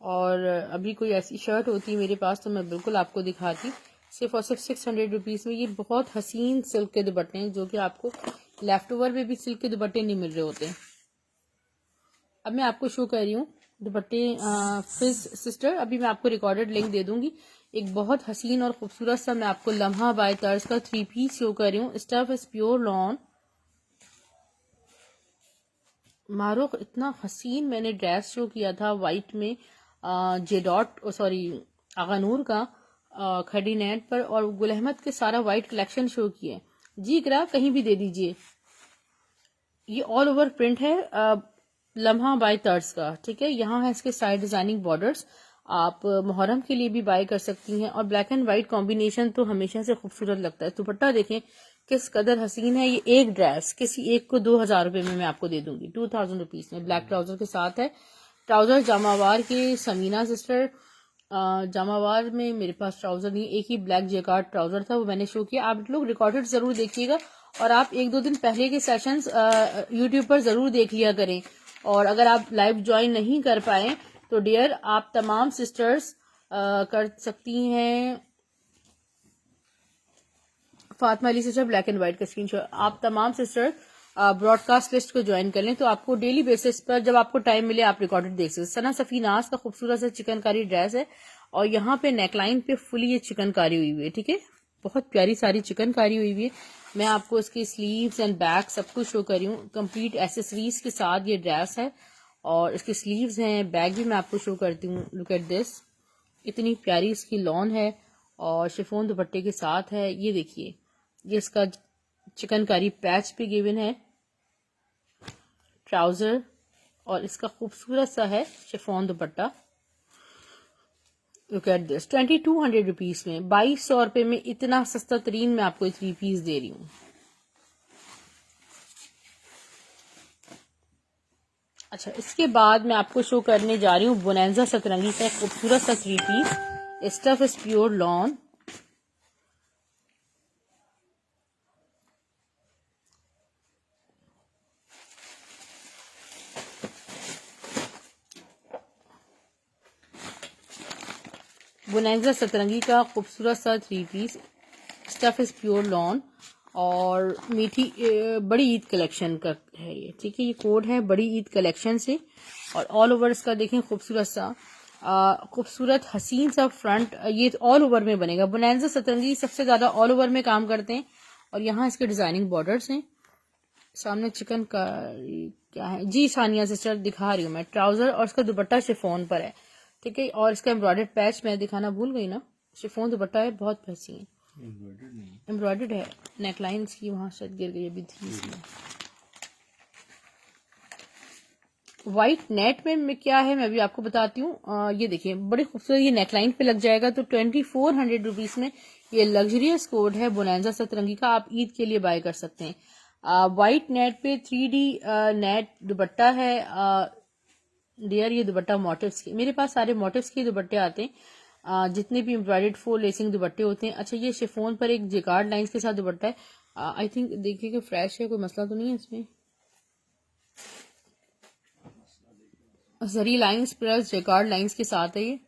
और अभी कोई ऐसी शर्ट होती मेरे पास तो मैं बिल्कुल आपको दिखाती। सिर्फ और सिर्फ 600 रुपीज में ये बहुत हसीन सिल्क के दुपट्टे हैं, जो कि आपको लेफ्ट ओवर में भी सिल्क के दुपट्टे नहीं मिल रहे होते। अब मैं आपको शो कर रही हूँ दुपट्टे फिज सिस्टर, अभी मैं आपको रिकॉर्डेड लिंक दे दूंगी। एक बहुत हसीन और खूबसूरत सा मैं आपको लम्हा बाय तर्ज का 3 पीस शो कर रही हूँ। Stuff is pure lawn. Marukh इतना हसीन मैंने ड्रेस शो किया था वाइट में, जे डॉट सॉरी आगानूर का खड़ी नेट पर, और गुल अहमद के सारा वाइट कलेक्शन शो किए। जी इकरा कहीं भी दे दीजिए। ये ऑल ओवर प्रिंट है लम्हा बाय तर्ज का, ठीक है। यहाँ है इसके साइड डिजाइनिंग बॉर्डर्स, आप मुहर्रम के लिए भी बाय कर सकती हैं। और ब्लैक एंड व्हाइट कॉम्बिनेशन तो हमेशा से खूबसूरत लगता है। दुपट्टा देखें किस कदर हसीन है। ये एक ड्रेस किसी एक को 2000 रुपए में मैं आपको दे दूंगी, 2000 रुपीज में। ब्लैक ट्राउजर के साथ है। ट्राउजर जामावार के समीना सिस्टर, जामावार में मेरे पास ट्राउजर नहीं, एक ही ब्लैक जेकार्ड ट्राउजर था, वो मैंने शो किया। आप लोग रिकॉर्डेड जरूर देखिएगा और आप 1-2 दिन पहले के सेशंस यूट्यूब पर ज़रूर देख लिया करें। और अगर आप लाइव ज्वाइन नहीं कर पाए तो डियर आप तमाम सिस्टर्स कर सकती हैं। Fatima Ali sister black and white का स्क्रीनशॉट, आप तमाम सिस्टर ब्रॉडकास्ट लिस्ट को ज्वाइन कर लें तो आपको डेली बेसिस पर जब आपको टाइम मिले आप रिकॉर्डेड देख सकते हैं। सना सफीनाज का खूबसूरत सा चिकनकारी ड्रेस है और यहाँ पे नेकलाइन पे फुली ये चिकनकारी हुई हुई है, ठीक है, बहुत प्यारी सारी चिकनकारी हुई हुई है। मैं आपको इसकी स्लीव्स एंड बैक सब कुछ शो कर रही हूँ, कंप्लीट एसेसरीज के साथ ये ड्रेस है और इसकी स्लीव्स हैं, बैक भी मैं आपको शो करती हूँ। लुक एट दिस, इतनी प्यारी इसकी लॉन है और शिफॉन दुपट्टे के साथ है। ये देखिए, ये इसका चिकनकारी पैच भी गिवन है, ट्राउजर और इसका खूबसूरत सा है chiffon dupatta. Look at this, 2200 rupees में, 2200 रुपए में इतना सस्ता तरीन मैं आपको 3 पीस दे रही हूँ। अच्छा, इसके बाद मैं आपको शो करने जा रही हूँ बोनेंजा सतरंगी का एक खूबसूरत सा 3 piece. Stuff is pure lawn, Bonanza Satrangi का खूबसूरत सा 3 piece. Stuff is pure lawn और मीठी बड़ी ईद कलेक्शन का है ये, ठीक है, ये कोड है बड़ी ईद कलेक्शन से और ऑल ओवर इसका देखें खूबसूरत सा खूबसूरत हसीन सा फ्रंट, ये ऑल ओवर में बनेगा। बोनेंजा सतरंगी सबसे ज्यादा ऑल ओवर में काम करते हैं और यहाँ इसके डिजाइनिंग बॉर्डर्स हैं। सामने चिकन का क्या है जी, सानिया सिस्टर दिखा रही हूँ मैं, ट्राउजर और इसका दुपट्टा शिफॉन पर है, ठीक है, और इसका एम्ब्रॉयडर्ड पैच मैं दिखाना भूल गई ना, शिफॉन दुपट्टा है, बहुत फैसी है, एम्ब्रॉयडर्ड है, नेकलाइंस की वहां शायद गिर गई अभी थी इसमें। व्हाइट नेट में क्या है मैं भी आपको बताती हूँ। ये देखिए बड़ी खूबसूरत, ये नेकलाइन पे लग जाएगा तो 2400 रुपीज में ये लग्जरियस कोड है बोनेंजा सतरंगी का, आप ईद के लिए बाय कर सकते हैं। व्हाइट नेट पे 3D नेट दुपट्टा है डियर, ये दुपट्टा मोटिव्स के, मेरे पास सारे मोटिव्स के दुपट्टे आते हैं, जितने भी एम्ब्रॉयडर्ड फुल लेसिंग दुपट्टे होते हैं। अच्छा, ये शिफॉन पर एक जेकार्ड लाइंस के साथ दुपट्टा है, आई थिंक देखिए कि फ्रेश है, कोई मसला तो नहीं है इसमें। जरी लाइंस प्लस जेकार्ड लाइंस के साथ है ये।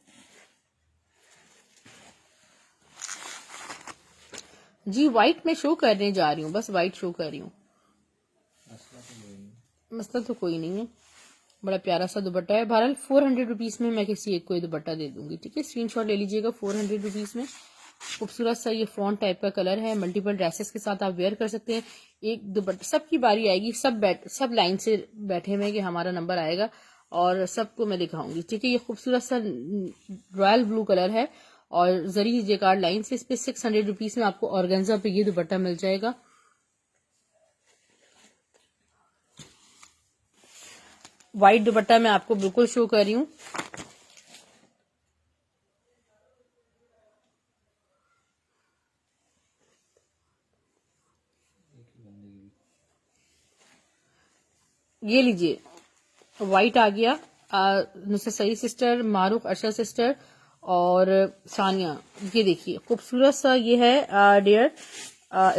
जी व्हाइट में शो करने जा रही हूँ, बस व्हाइट शो कर रही हूँ, मसला तो कोई नहीं है। बड़ा प्यारा सा दुपट्टा है, बहरहाल 400 रुपीज में मैं किसी एक को दुपट्टा दे दूंगी, ठीक है, स्क्रीनशॉट ले लीजिएगा। 400 रुपीज में खूबसूरत सा ये फॉन्ट टाइप का कलर है, मल्टीपल ड्रेसेस के साथ आप वेयर कर सकते हैं। एक दुपट्टा सबकी बारी आएगी, सब लाइन से बैठे हुए कि हमारा नंबर आएगा और सबको मैं दिखाऊंगी, ठीक है। ये खूबसूरत सा रॉयल ब्लू कलर है और जरी जेकार्ड लाइन से, इस पे 600 रुपीज में आपको ऑर्गेन्जा पे ये दुपट्टा मिल जाएगा। व्हाइट दुपट्टा मैं आपको बिल्कुल शो कर रही हूँ, ये लीजिए व्हाइट आ गया। नुसरत सई सिस्टर, मारूफ अर्शा सिस्टर और सानिया, ये देखिए खूबसूरत सा ये है डियर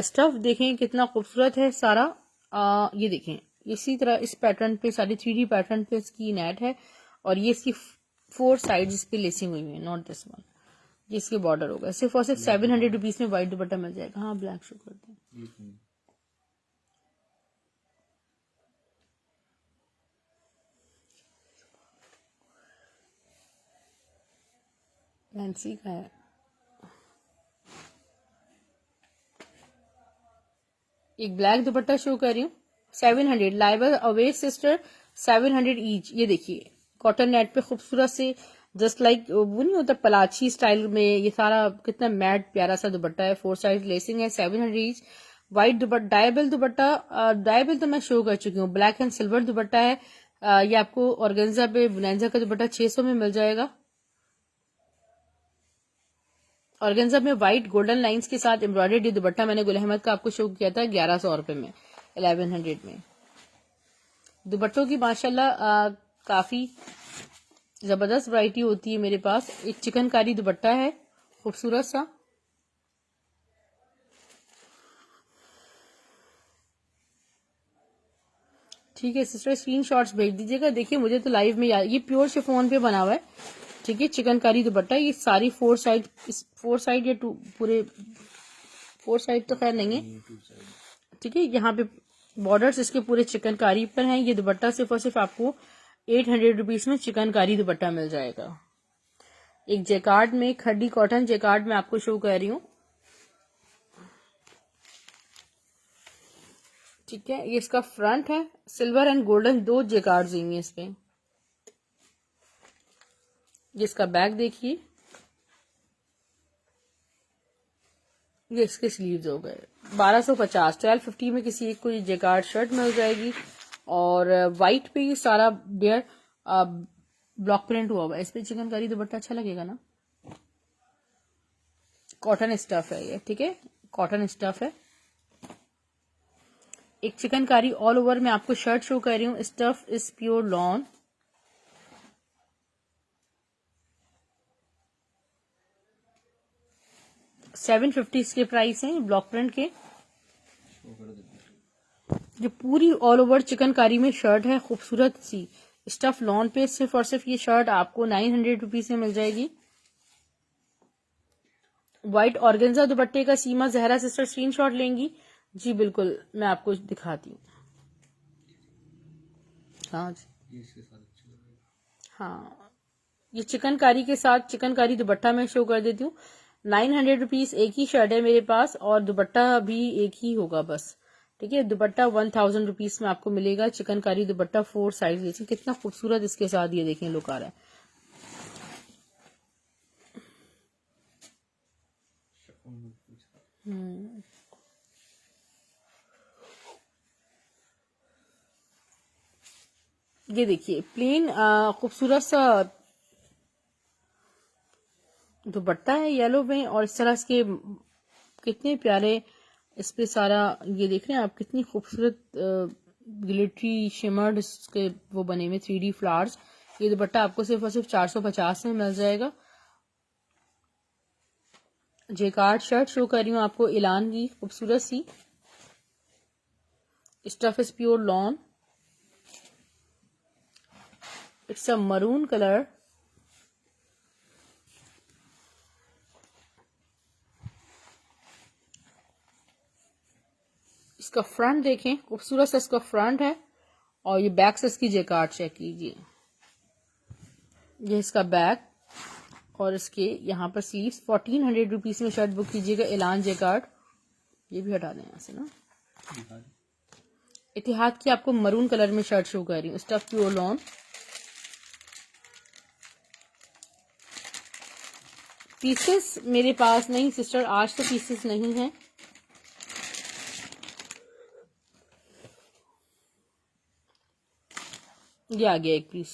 स्टफ, देखें कितना खूबसूरत है सारा। ये देखें इसी तरह इस पैटर्न पे सारी 3D पैटर्न पे इसकी नेट है और ये इसकी 4 साइड्स इस पे लेसिंग हुई है, नॉट दिस वन, जिसके बॉर्डर होगा। सिर्फ और सिर्फ 700 रुपीज में व्हाइट दुपट्टा मिल जाएगा। हाँ ब्लैक शो करते हैं, नैन्सी का है। एक ब्लैक दुपट्टा शो कर रही हूँ, 700 लाइबल अवे सिस्टर, 700 ईच। ये देखिए कॉटन नेट पे खूबसूरत से, जस्ट लाइक वो नहीं होता पलाची स्टाइल में, ये सारा कितना मैट प्यारा सा दुपट्टा है, 4 साइड लेसिंग है, 700 ईच। व्हाइट दुपट्टा, डायबल दुपट्टा, डायबल तो मैं शो कर चुकी हूँ, ब्लैक एंड सिल्वर दुपट्टा है। ये आपको ऑर्गेन्जा पे बोनेंजा का दुपट्टा 600 में मिल जाएगा। ऑर्गेन्जा में व्हाइट गोल्डन लाइंस के साथ एम्ब्रॉयडर्ड दुपट्टा मैंने गुल अहमद का आपको शो किया था 1100 रुपए में, 1100 में। दुपट्टों की माशाल्लाह काफी जबरदस्त वैरायटी होती है मेरे पास। एक चिकनकारी दुपट्टा है खूबसूरत सा, ठीक है सिस्टर, स्क्रीनशॉट्स भेज दीजिएगा। देखिए मुझे तो लाइव में ये प्योर शिफॉन पे बना हुआ है, ठीक है, चिकनकारी दुपट्टा। ये सारी फोर साइड या पूरे फोर साइड तो खैर नहीं है, ठीक है। यहाँ पे बॉर्डर्स इसके पूरे चिकनकारी पर हैं। ये दुपट्टा सिर्फ और सिर्फ आपको 800 रुपीज में चिकनकारी दुपट्टा मिल जाएगा। एक जैकार्ड में, खड्डी कॉटन जैकार्ड में आपको शो कर रही हूँ, ठीक है। ये इसका फ्रंट है, सिल्वर एंड गोल्डन दो जैकार्ड देंगे इस पे। ये इसका बैक देखिए, ये इसके स्लीव्स हो गए। 1250 1250 में किसी एक को ये जैकार्ड शर्ट मिल जाएगी। और व्हाइट पे ये सारा बेयर ब्लॉक प्रिंट हुआ हुआ है। इस पे चिकनकारी दुपट्टा अच्छा लगेगा ना। कॉटन स्टफ है ये, ठीक है, कॉटन स्टफ है। एक चिकनकारी ऑल ओवर में आपको शर्ट शो कर रही हूँ। स्टफ इज प्योर लॉन, $750 इसके प्राइस हैं ब्लॉक प्रिंट के। जो पूरी ऑल ओवर चिकनकारी में शर्ट है, खूबसूरत सी स्टफ लॉन पे, सिर्फ और सिर्फ ये शर्ट आपको 900 रुपीज में मिल जाएगी। व्हाइट ऑर्गेन्जा दुपट्टे का सीमा। जहरा सिस्टर स्क्रीनशॉट लेंगी? जी बिल्कुल, मैं आपको दिखाती हूँ। हाँ जी, हाँ, ये चिकनकारी के साथ चिकनकारी दुपट्टा मैं शो कर देती हूँ। 900 रुपीज। एक ही शर्ट है मेरे पास और दुपट्टा भी एक ही होगा बस, ठीक है। दुपट्टा 1000 रुपीज में आपको मिलेगा। चिकनकारी दुपट्टा 4 साइज। देखिए कितना खूबसूरत इसके साथ ये देखें लुक आ रहा है। ये देखिए प्लेन खूबसूरत सा दुपट्टा है येलो में, और इस तरह इसके कितने प्यारे इस पे सारा ये देख रहे हैं आप, कितनी खूबसूरत ग्लिटरी शिमर्ड इसके वो बने हुए 3D फ्लावर्स। ये दुपट्टा आपको सिर्फ और सिर्फ 450 में मिल जाएगा। जेकार्ड शर्ट शो कर रही हूँ आपको, इलान की खूबसूरत सी। Stuff is pure lawn, it's a maroon colour. इसका फ्रंट देखें, खूबसूरत सा इसका फ्रंट है। और ये बैक से इसकी जेकार्ड चेक कीजिए, ये इसका बैक। और इसके यहाँ पर स्लीव्स। 1400 रुपीज में शर्ट बुक कीजिएगा, एलान जेकार्ड। ये भी हटा दें यहाँ से ना। इतिहाद की आपको मरून कलर में शर्ट शो कर रही हूँ, स्टफ प्योर लॉन। पीसेस मेरे पास नहीं सिस्टर, आज तो पीसेस नहीं है। ये आ गया एक पीस।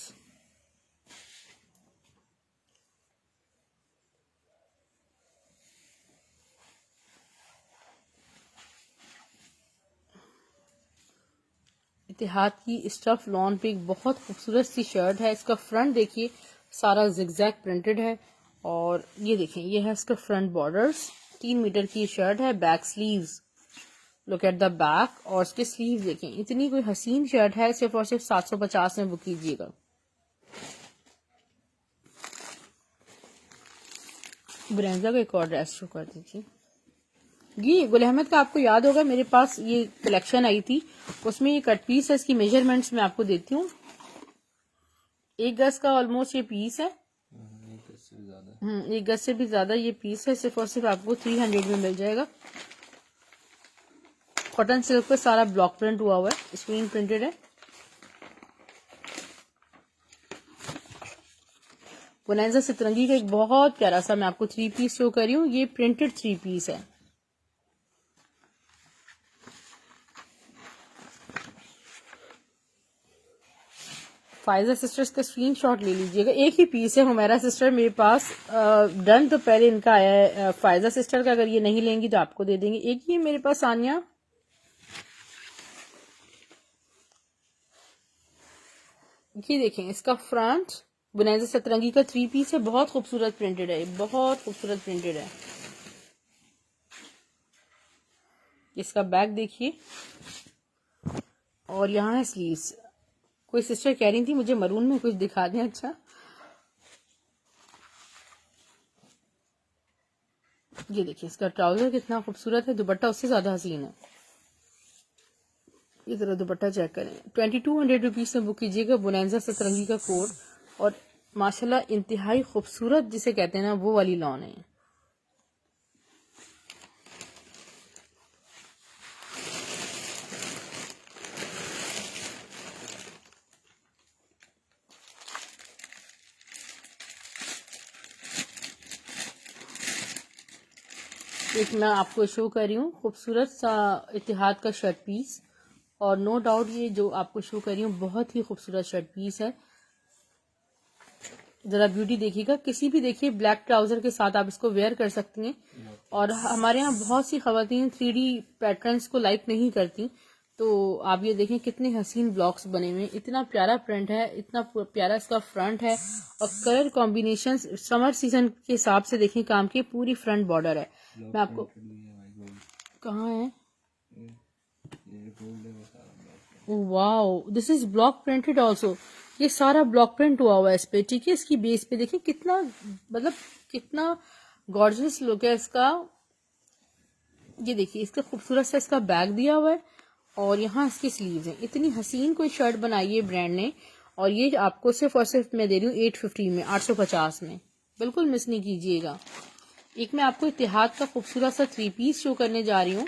इतिहाद की स्टफ लॉन पे एक बहुत खूबसूरत सी शर्ट है। इसका फ्रंट देखिए, सारा जिगजैग प्रिंटेड है। और ये देखें, ये है इसका फ्रंट बॉर्डर्स। 3 मीटर की शर्ट है। Back sleeves, look at the back. और इसके स्लीव देखें, इतनी कोई हसीन शर्ट है। सिर्फ और सिर्फ 750 में बुक कीजिएगा। ब्रेंजा का एक और ड्रेस शो कर दीजिए। ये गुल अहमद का आपको याद होगा, मेरे पास ये कलेक्शन आई थी, उसमें ये कट पीस है। इसकी मेजरमेंट्स मैं आपको देती हूँ। 1 गज का ऑलमोस्ट ये पीस है। 1 गज से भी ज्यादा ये पीस है। सिर्फ और सिर्फ आपको 300 में मिल जाएगा। कॉटन सिल्क पे सारा ब्लॉक प्रिंट हुआ हुआ है, स्क्रीन प्रिंटेड है। बोनांजा सितरंगी का एक बहुत प्यारा सा मैं आपको 3 पीस शो कर रही हूँ। ये प्रिंटेड 3 पीस है। फायजा सिस्टर्स का स्क्रीनशॉट ले लीजिएगा। एक ही पीस है हुमैरा सिस्टर मेरे पास। डन तो पहले इनका आया है फायजा सिस्टर का। अगर ये नहीं लेंगी तो आपको दे देंगे। एक ही है मेरे पास सानिया। ये देखें, इसका फ्रंट बुनाइजा सतरंगी का 3 पीस है। बहुत खूबसूरत प्रिंटेड है, बहुत खूबसूरत प्रिंटेड है। इसका बैक देखिए, और यहाँ है स्लीव्स। कोई सिस्टर कह रही थी मुझे मरून में कुछ दिखा दें। अच्छा, ये देखिए इसका ट्राउजर कितना खूबसूरत है, दुपट्टा उससे ज्यादा हसीन है। ये जरा दुपट्टा चेक करें। 2200 रुपीज में बुक कीजिएगा बोनेंजा सतरंगी का कोट, और माशाल्लाह इंतहाई खूबसूरत जिसे कहते हैं ना वो वाली लॉन है। एक मैं आपको शो कर रही हूँ खूबसूरत सा इतिहाद का शर्ट पीस, और नो डाउट ये जो आपको शो कर रही हूँ बहुत ही खूबसूरत शर्ट पीस है। जरा ब्यूटी देखिएगा, किसी भी देखिए ब्लैक ट्राउजर के साथ आप इसको वेयर कर सकती हैं। और हमारे यहाँ बहुत सी खवातीन 3D पैटर्न्स को लाइक नहीं करती, तो आप ये देखें कितने हसीन ब्लॉक्स बने हुए हैं, इतना प्यारा प्रिंट है, इतना प्यारा इसका फ्रंट है, और कलर कॉम्बिनेशन समर सीजन के हिसाब से देखें काम की पूरी फ्रंट बॉर्डर है। मैं आपको कहाँ है, wow this is block printed also. ये सारा ब्लॉक प्रिंट हुआ हुआ है इस पे, ठीक है। इसकी बेस पे देखिए कितना मतलब कितना गॉर्जियस लुक है इसका। ये देखिए इसका खूबसूरत सा इसका बैग दिया हुआ है, और यहाँ इसकी स्लीव्स हैं। इतनी हसीन कोई शर्ट बनाई है ब्रांड ने, और ये आपको सिर्फ और सिर्फ मैं दे रही हूँ 850 में, 850 में। बिल्कुल मिस नहीं कीजिएगा। एक मैं आपको इतिहाद का खूबसूरत सा 3 पीस शो करने जा रही हूँ।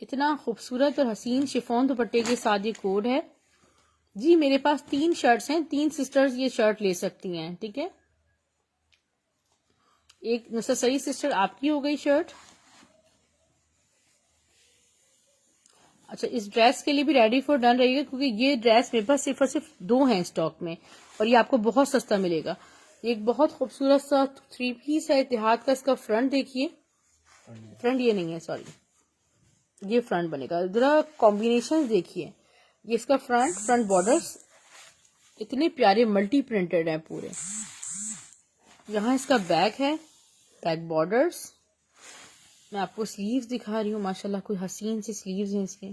इतना खूबसूरत और हसीन शिफॉन दुपट्टे के साथ ये कोड है जी। मेरे पास 3 शर्ट्स हैं, 3 सिस्टर्स ये शर्ट ले सकती हैं, ठीक है। एक नसरी सिस्टर आपकी हो गई शर्ट। अच्छा, इस ड्रेस के लिए भी रेडी फॉर डन रहिएगा, क्योंकि ये ड्रेस मेरे पास सिर्फ और सिर्फ 2 हैं स्टॉक में, और ये आपको बहुत सस्ता मिलेगा। एक बहुत खूबसूरत सा 3 पीस है इतिहाद का। इसका फ्रंट देखिए, फ्रंट ये नहीं है सॉरी, ये फ्रंट बनेगा। जरा कॉम्बिनेशन देखिए, ये इसका फ्रंट बॉर्डर्स इतने प्यारे मल्टी प्रिंटेड हैं पूरे। यहाँ इसका बैक है, बैक बॉर्डर्स। मैं आपको स्लीव्स दिखा रही हूँ, माशाल्लाह कोई हसीन सी स्लीव्स हैं इसके।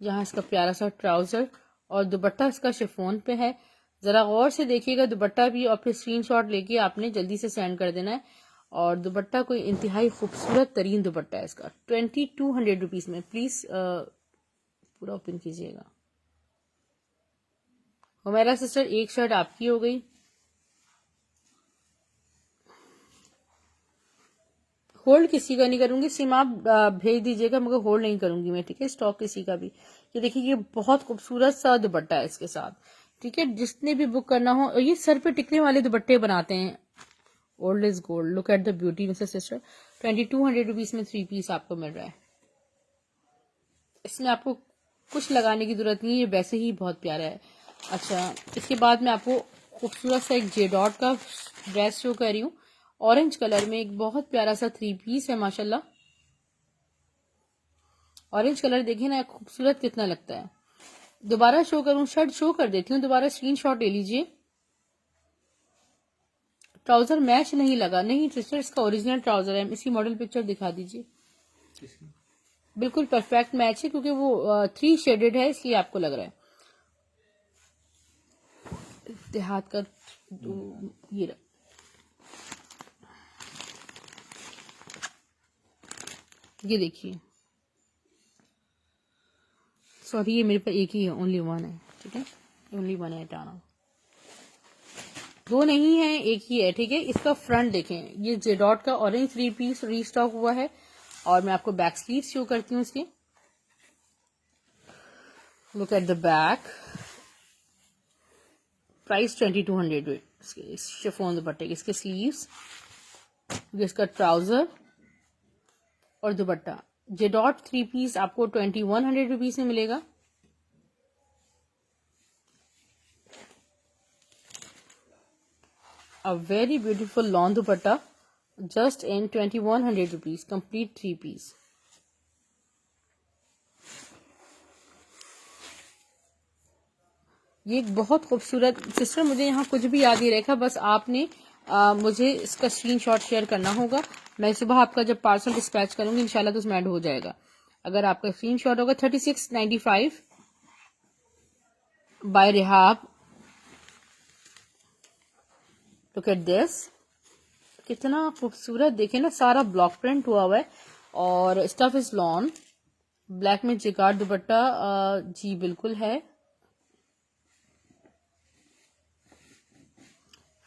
यहाँ इसका प्यारा सा ट्राउजर, और दुपट्टा इसका शिफॉन पे है। जरा गौर से देखिएगा दुपट्टा भी, और फिर स्क्रीनशॉट लेके आपने जल्दी से सेंड कर देना है। और दुपट्टा कोई इंतहाई खूबसूरत तरीन दुपट्टा है इसका, 2200 रुपीज में। प्लीज पूरा ओपन कीजिएगा। हुमैरा सिस्टर एक शर्ट आपकी हो गई। होल्ड किसी का नहीं करूंगी, सिम आप भेज दीजिएगा, मगर होल्ड नहीं करूंगी मैं, ठीक है, स्टॉक किसी का भी। ये देखिए ये बहुत खूबसूरत सा दुपट्टा है इसके साथ, ठीक है। जिसने भी बुक करना हो, और ये सर पे टिकने वाले दुपट्टे बनाते हैं। Old is gold, look at the beauty Mrs sister. 2200 rupees में 3 पीस आपको मिल रहा है। इसमें आपको कुछ लगाने की जरूरत नहीं है, ये वैसे ही बहुत प्यारा है। अच्छा, इसके बाद मैं आपको खूबसूरत सा एक जे डॉट का ड्रेस शो कर रही हूँ, ऑरेंज कलर में। एक बहुत प्यारा सा 3 पीस है माशाल्लाह। ऑरेंज कलर देखिए ना खूबसूरत कितना लगता है। दोबारा शो करूं, शर्ट शो कर देती हूँ, दोबारा स्क्रीनशॉट ले लीजिए। ट्राउजर मैच नहीं लगा, नहीं सिस्टर इसका ओरिजिनल ट्राउजर है। इसकी मॉडल पिक्चर दिखा दीजिए। बिल्कुल परफेक्ट मैच है, क्योंकि वो 3 शेडेड है, इसलिए आपको लग रहा है। देहात का ये रहा। ये देखिए, सॉरी ये मेरे पास एक ही है, ओनली वन है, ठीक है, ओनली वन है, हटाना। 2 नहीं है, एक ही है, ठीक है। इसका फ्रंट देखें, ये जे डॉट का ऑरेंज 3 पीस रीस्टॉक हुआ है, और मैं आपको बैक स्लीव शो करती हूँ इसके। Look at the back, price 2200 chiffon दुपट्टे के। इसके स्लीव्स, इसका ट्राउजर और दुपट्टा। जे डॉट 3 पीस आपको 2100 रुपीज में मिलेगा। A very beautiful lawn dupatta just in 2100 rupees, complete 3 piece. ये एक बहुत खूबसूरत, सिस्टर मुझे यहाँ कुछ भी याद नहीं रखा, बस आपने मुझे इसका स्क्रीनशॉट शेयर करना होगा। मैं सुबह आपका जब पार्सल डिस्पैच करूंगी इंशाल्लाह तो उसमें ऐड हो जाएगा। अगर आपका स्क्रीनशॉट होगा 3695 by Rihab. Look at this, कितना खूबसूरत, देखे ना, सारा ब्लॉक प्रिंट हुआ हुआ है और स्टफ इज लॉन। ब्लैक में जिगार्ड दुपट्टा जी बिल्कुल है।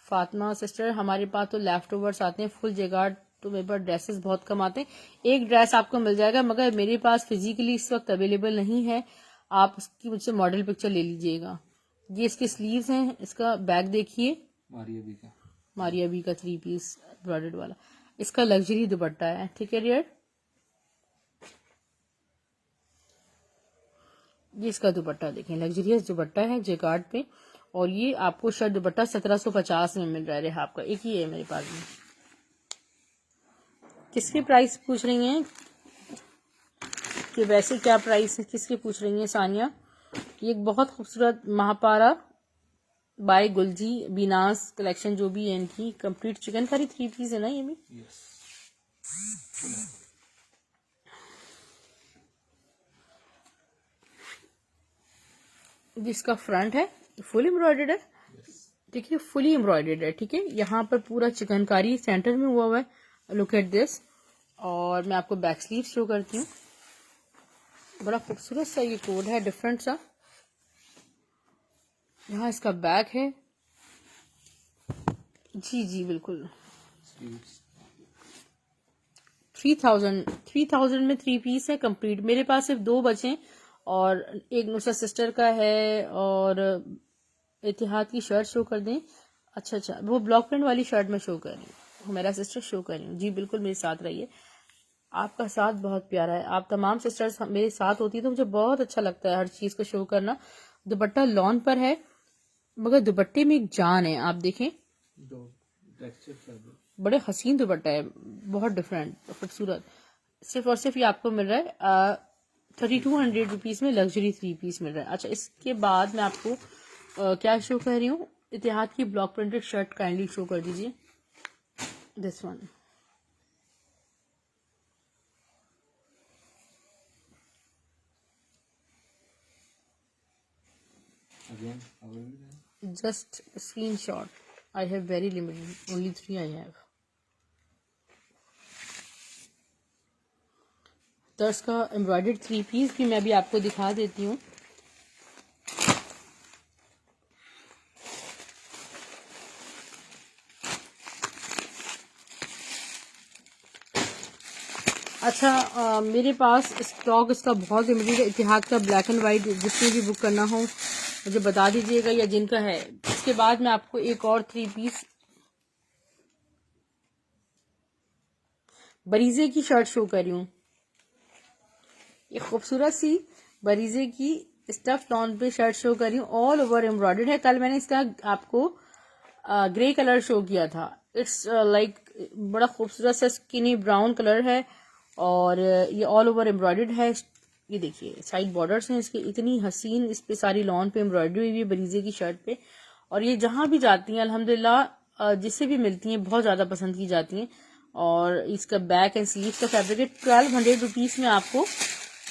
फातिमा सिस्टर, हमारे पास तो लेफ्ट ओवर्स आते हैं फुल जिगार्ड, तो मेरे पास ड्रेसेस बहुत कम आते हैं। एक ड्रेस आपको मिल जाएगा मगर मेरे पास फिजिकली इस वक्त अवेलेबल नहीं है। आप उसकी मुझसे मॉडल पिक्चर ले लीजिएगा। ये इसके स्लीव्स हैं, इसका बैक देखिए, मारिया बी का। मारिया बी का 3 पीस एम्ब्रॉयडर्ड वाला। इसका लग्जरी दुपट्टा है, ठीक है डियर। ये इसका दुपट्टा देखें, लग्जरियस दुपट्टा है जेकार्ड पे, और ये आपको शर्ट दुपट्टा 1750 में मिल रहा है रेहाब का। एक ही है मेरे पास में। किसकी प्राइस पूछ रही हैं कि वैसे क्या प्राइस है, किसकी पूछ रही हैं सानिया? ये एक बहुत खूबसूरत महापारा बाय गुलजी बीनास कलेक्शन जो भी है इनकी, कंप्लीट चिकनकारी 3 पीस है ना ये भी। यस। जिसका फ्रंट है फुल एम्ब्रॉयडर्ड है, ठीक है, फुली एम्ब्रॉयडर्ड है, ठीक है। यहाँ पर पूरा चिकनकारी सेंटर में हुआ है। Look at this. और मैं आपको बैक स्लीव शो करती हूँ। बड़ा खूबसूरत सा ये कोड है, डिफरेंट सा। यहाँ इसका बैक है, जी जी बिल्कुल। 3000 में 3 पीस है कंप्लीट। मेरे पास सिर्फ 2 बचे और एक नुसरत सिस्टर का है और इतिहाद की शर्ट शो कर दें। अच्छा, वो ब्लॉक प्रिंट वाली शर्ट में शो कर रही हूँ, मेरा सिस्टर शो कर रही हूँ। जी बिल्कुल, मेरे साथ रहिए। आपका साथ बहुत प्यारा है। आप तमाम सिस्टर्स मेरे साथ होती है तो मुझे बहुत अच्छा लगता है हर चीज को शो करना। दुपट्टा लॉन पर है मगर दुपट्टे में एक जान है। आप देखें, बड़े हसीन दुपट्टा है, बहुत डिफरेंट, खूबसूरत। सिर्फ और सिर्फ ये आपको मिल रहा है 3200 रुपीज में लग्जरी 3 पीस मिल रहा है। अच्छा, इसके बाद मैं आपको क्या शो कर रही हूँ, इतिहाद की block printed shirt kindly show कर दीजिए। This one, Again, how will we do? just a screenshot. I have very limited, only 3 I have. तो इसका एम्ब्रॉयडर्ड 3 पीस भी मैं भी आपको दिखा देती हूँ। अच्छा, मेरे पास स्टॉक इसका बहुत लिमिटेड है। इतिहाद का ब्लैक एंड वाइट जिसने भी बुक करना हो मुझे बता दीजिएगा, या जिनका है। इसके बाद मैं आपको एक और 3 पीस बरीजे की शर्ट शो कर रही हूँ। ये खूबसूरत सी बरीजे की स्टफ लॉन पे शर्ट शो कर रही हूँ, ऑल ओवर एम्ब्रॉयडर्ड है। कल मैंने इसका आपको ग्रे कलर शो किया था। इट्स लाइक बड़ा खूबसूरत सा स्किनी ब्राउन कलर है और ये ऑल ओवर एम्ब्रॉयडर्ड है। ये देखिए साइड बॉर्डर्स हैं इसके, इतनी हसीन, इस पे सारी लॉन पे एम्ब्रॉयडरी हुई है बरीजे की शर्ट पे। और ये जहां भी जाती हैं अल्हम्दुलिल्लाह जिससे भी मिलती हैं बहुत ज्यादा पसंद की जाती हैं। और इसका बैक एंड स्लीव का फैब्रिक 1200 रुपीज में आपको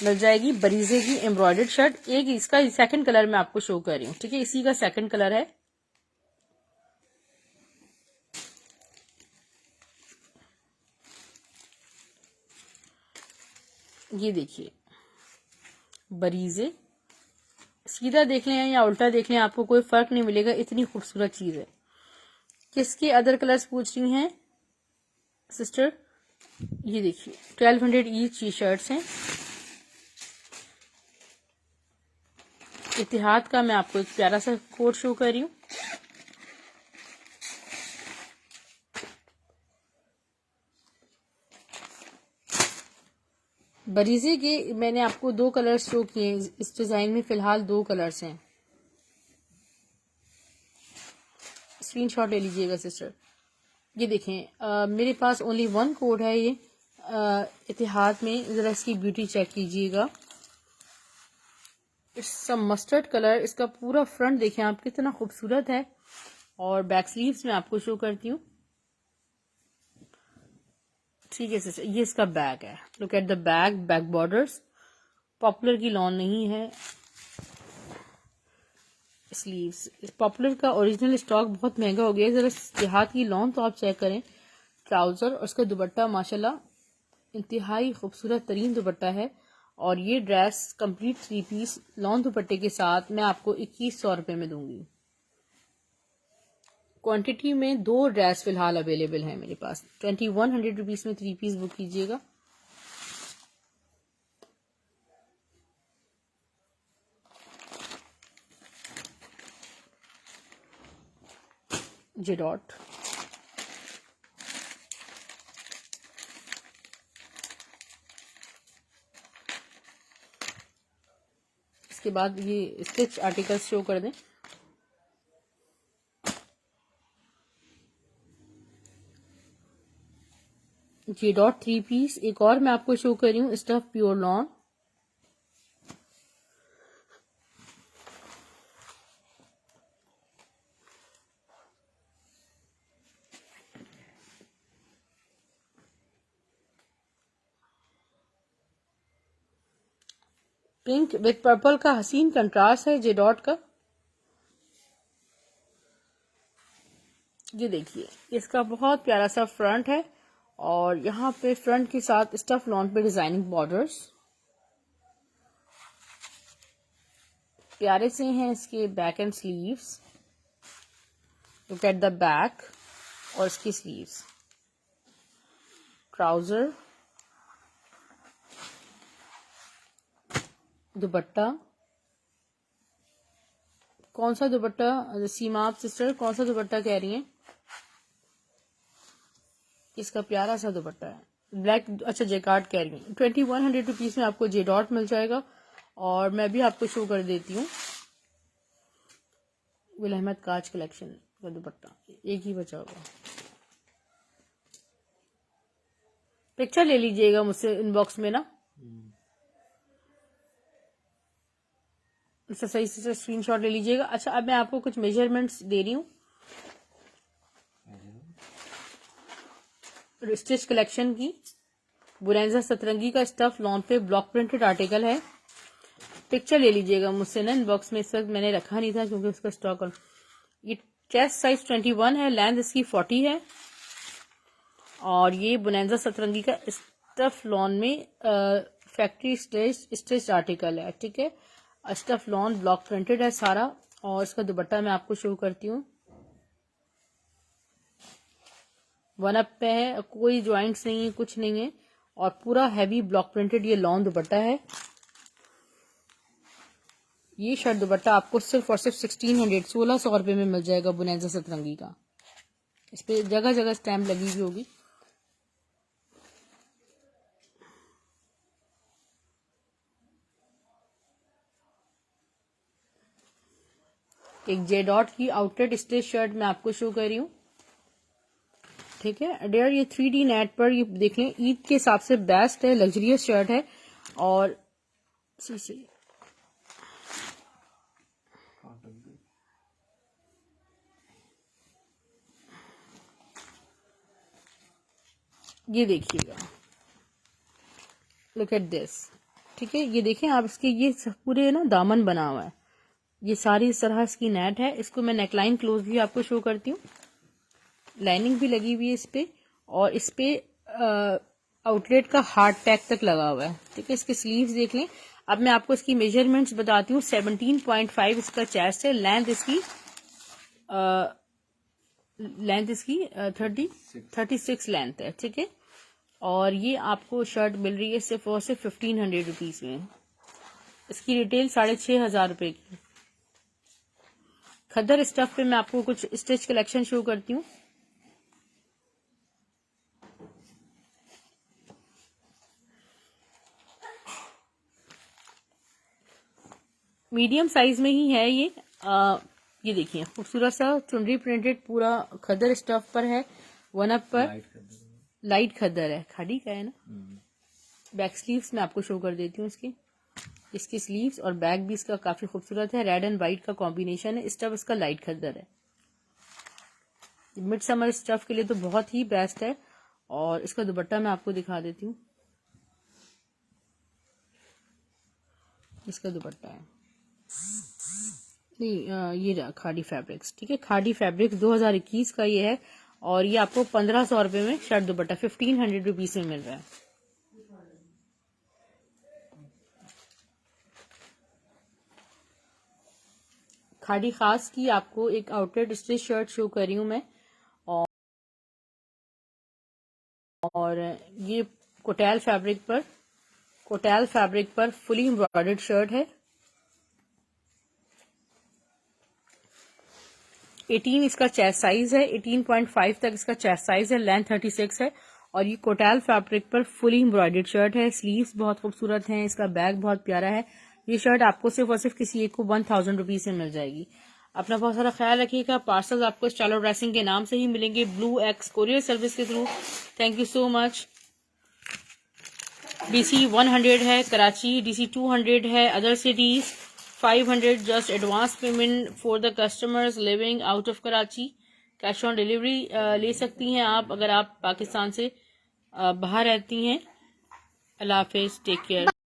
मिल जाएगी बरीजे की एम्ब्रॉयडर्ड शर्ट। एक इसका सेकंड कलर मैं आपको शो कर रही हूँ, ठीक है, इसी का सेकंड कलर है। ये देखिए बरीजे, सीधा देख लें या उल्टा देख लें आपको कोई फर्क नहीं मिलेगा, इतनी खूबसूरत चीज है। किसके अदर कलर्स पूछ रही हैं सिस्टर? ये देखिए 1200 ईच टी शर्ट्स हैं। इतिहाद का मैं आपको एक प्यारा सा कोट शो कर रही हूँ। बरीजे के मैंने आपको 2 कलर्स शो किए, इस डिजाइन में फिलहाल 2 कलर्स हैं। स्क्रीनशॉट ले लीजिएगा सिस्टर। ये देखें मेरे पास ओनली 1 कोड है ये इतिहाद में। जरा इसकी ब्यूटी चेक कीजिएगा। It's a mustard colour. इसका पूरा फ्रंट देखें आप कितना खूबसूरत है। और बैक स्लीव्स में आपको शो करती हूँ। ठीक है सिस्टर, ये इसका बैक है। Look at the back borders, popular की लॉन नहीं है। स्लीव्स, पॉपुलर का ओरिजिनल स्टॉक बहुत महंगा हो गया है, जरा देहात की लॉन तो आप चेक करें। ट्राउजर और उसका दुपट्टा माशाल्लाह इंतहाई खूबसूरत तरीन दुपट्टा है। और ये ड्रेस कंप्लीट 3 पीस लॉन दुपट्टे के साथ मैं आपको 2100 रुपये में दूंगी। क्वांटिटी में 2 ड्रेस फिलहाल अवेलेबल है मेरे पास। 2100 रुपीज़ में 3 पीस बुक कीजिएगा। जेडॉट, इसके बाद ये स्टिच आर्टिकल्स शो कर दें। जेडॉट 3 पीस, एक और मैं आपको शो कर रही हूँ, stuff pure lawn. Pink with purple का हसीन कंट्रास्ट है जेडॉट का। ये देखिए, इसका बहुत प्यारा सा फ्रंट है और यहाँ पे फ्रंट के साथ स्टफ लॉन पे डिजाइनिंग बॉर्डर्स प्यारे से हैं। इसके back and sleeves, look at the back और इसकी स्लीव्स। ट्राउजर, दुपट्टा, कौन सा दुपट्टा सीमा आप सिस्टर, कौन सा दुपट्टा कह रही हैं? इसका प्यारा सा दुपट्टा है ब्लैक, अच्छा जेकार्ड कह रही हैं। 2100 रुपीज में आपको जे डॉट मिल जाएगा। और मैं भी आपको शो कर देती हूँ गुल अहमद काज कलेक्शन का दुपट्टा, एक ही बचा हुआ। पिक्चर ले लीजिएगा मुझसे इनबॉक्स में ना, सही से स्क्रीनशॉट ले लीजिएगा। अच्छा, अब मैं आपको कुछ मेजरमेंट्स दे रही हूँ स्टिच कलेक्शन की। बुरैंजा सतरंगी का स्टफ लॉन पे ब्लॉक प्रिंटेड आर्टिकल है। पिक्चर ले लीजिएगा मुझसे ना इनबॉक्स में, इस वक्त मैंने रखा नहीं था क्योंकि उसका स्टॉक। ये चेस्ट साइज 21 है, लेंथ इसकी 40 है। और ये बुरैंजा सतरंगी का स्टफ लॉन में फैक्ट्री स्टिच आर्टिकल है। ठीक है, स्टफ लॉन ब्लॉक प्रिंटेड है सारा। और इसका दुपट्टा मैं आपको शो करती हूँ, 1 अप पे है, कोई ज्वाइंट्स नहीं है, कुछ नहीं है। और पूरा हैवी ब्लॉक प्रिंटेड ये लॉन दुपट्टा है। ये शर्ट दुपट्टा आपको सिर्फ और सिर्फ 1600 रुपये में मिल जाएगा बुरैंजा सतरंगी का। इस पे जगह जगह स्टैम्प लगी हुई होगी। एक जे डॉट की आउटलेट स्टिच शर्ट मैं आपको शो कर रही हूँ। ठीक है डियर, ये 3D नेट पर ये देख लें, ईद के हिसाब से बेस्ट है, लग्जरियस शर्ट है। और ये देखिएगा, लुक एट दिस। ठीक है, ये देखें आप, इसके ये पूरे ना दामन बना हुआ है, ये सारी इस तरह इसकी नेट है। इसको मैं नेकलाइन क्लोज भी आपको शो करती हूँ, लाइनिंग भी लगी हुई है इस पे। और इस पे आउटलेट का हार्ड टैग तक लगा हुआ है। ठीक है, इसके स्लीव्स देख लें। अब मैं आपको इसकी मेजरमेंट्स बताती हूँ। 17.5 इसका चेस्ट है, लेंथ इसकी 36 लेंथ है। ठीक है, और ये आपको शर्ट मिल रही है सिर्फ और सिर्फ 1500 रुपीज में। इसकी रिटेल 6500 रुपए की। खद्दर स्टफ पे मैं आपको कुछ स्टिच कलेक्शन शो करती हूँ। मीडियम साइज में ही है ये। ये देखिए, खूबसूरत सा चुनरी प्रिंटेड पूरा खद्दर स्टफ पर है, 1 अप पर लाइट खद्दर है, खादी का है ना। बैक स्लीव्स मैं आपको शो कर देती हूँ इसकी स्लीव्स और बैक भी इसका काफी खूबसूरत है, रेड एंड व्हाइट का कॉम्बिनेशन है। स्टफ इसका लाइट खद्दर है, मिड समर स्टफ के लिए तो बहुत ही बेस्ट है। और इसका दुपट्टा मैं आपको दिखा देती हूँ। इसका दुपट्टा है नहीं, ये रहा खादी फैब्रिक्स। ठीक है, खादी फैब्रिक्स 2021 का ये है और ये आपको 1500 रुपये में शर्ट दुपट्टा 1500 रुपीज में मिल रहा है। खादी खास की आपको एक आउटलेट स्टिच शर्ट शो कर रही हूँ मैं, और ये कोटैल फैब्रिक पर फुली एम्ब्रॉयडर्ड शर्ट है। 18 इसका चेस्ट साइज है, 18.5 तक इसका चेस्ट साइज है, लेंथ 36 है और ये कोटैल फैब्रिक पर फुली एम्ब्रॉयडर्ड शर्ट है। स्लीव्स बहुत खूबसूरत हैं, इसका बैग बहुत प्यारा है। ये शर्ट आपको सिर्फ और सिर्फ किसी एक को 1000 रुपीज से मिल जाएगी। अपना बहुत सारा ख्याल रखिएगा। पार्सल्स आपको स्टाइलो ड्रेसिंग के नाम से ही मिलेंगे, ब्लू एक्स कोरियर सर्विस के through. Thank you so much. DC 100 है कराची, DC 200 है other cities, 500 just advance payment for the customers living out of Karachi. Cash on delivery ले सकती हैं आप अगर आप पाकिस्तान से बाहर रहती हैं। अल्लाह हाफिज, टेक केयर।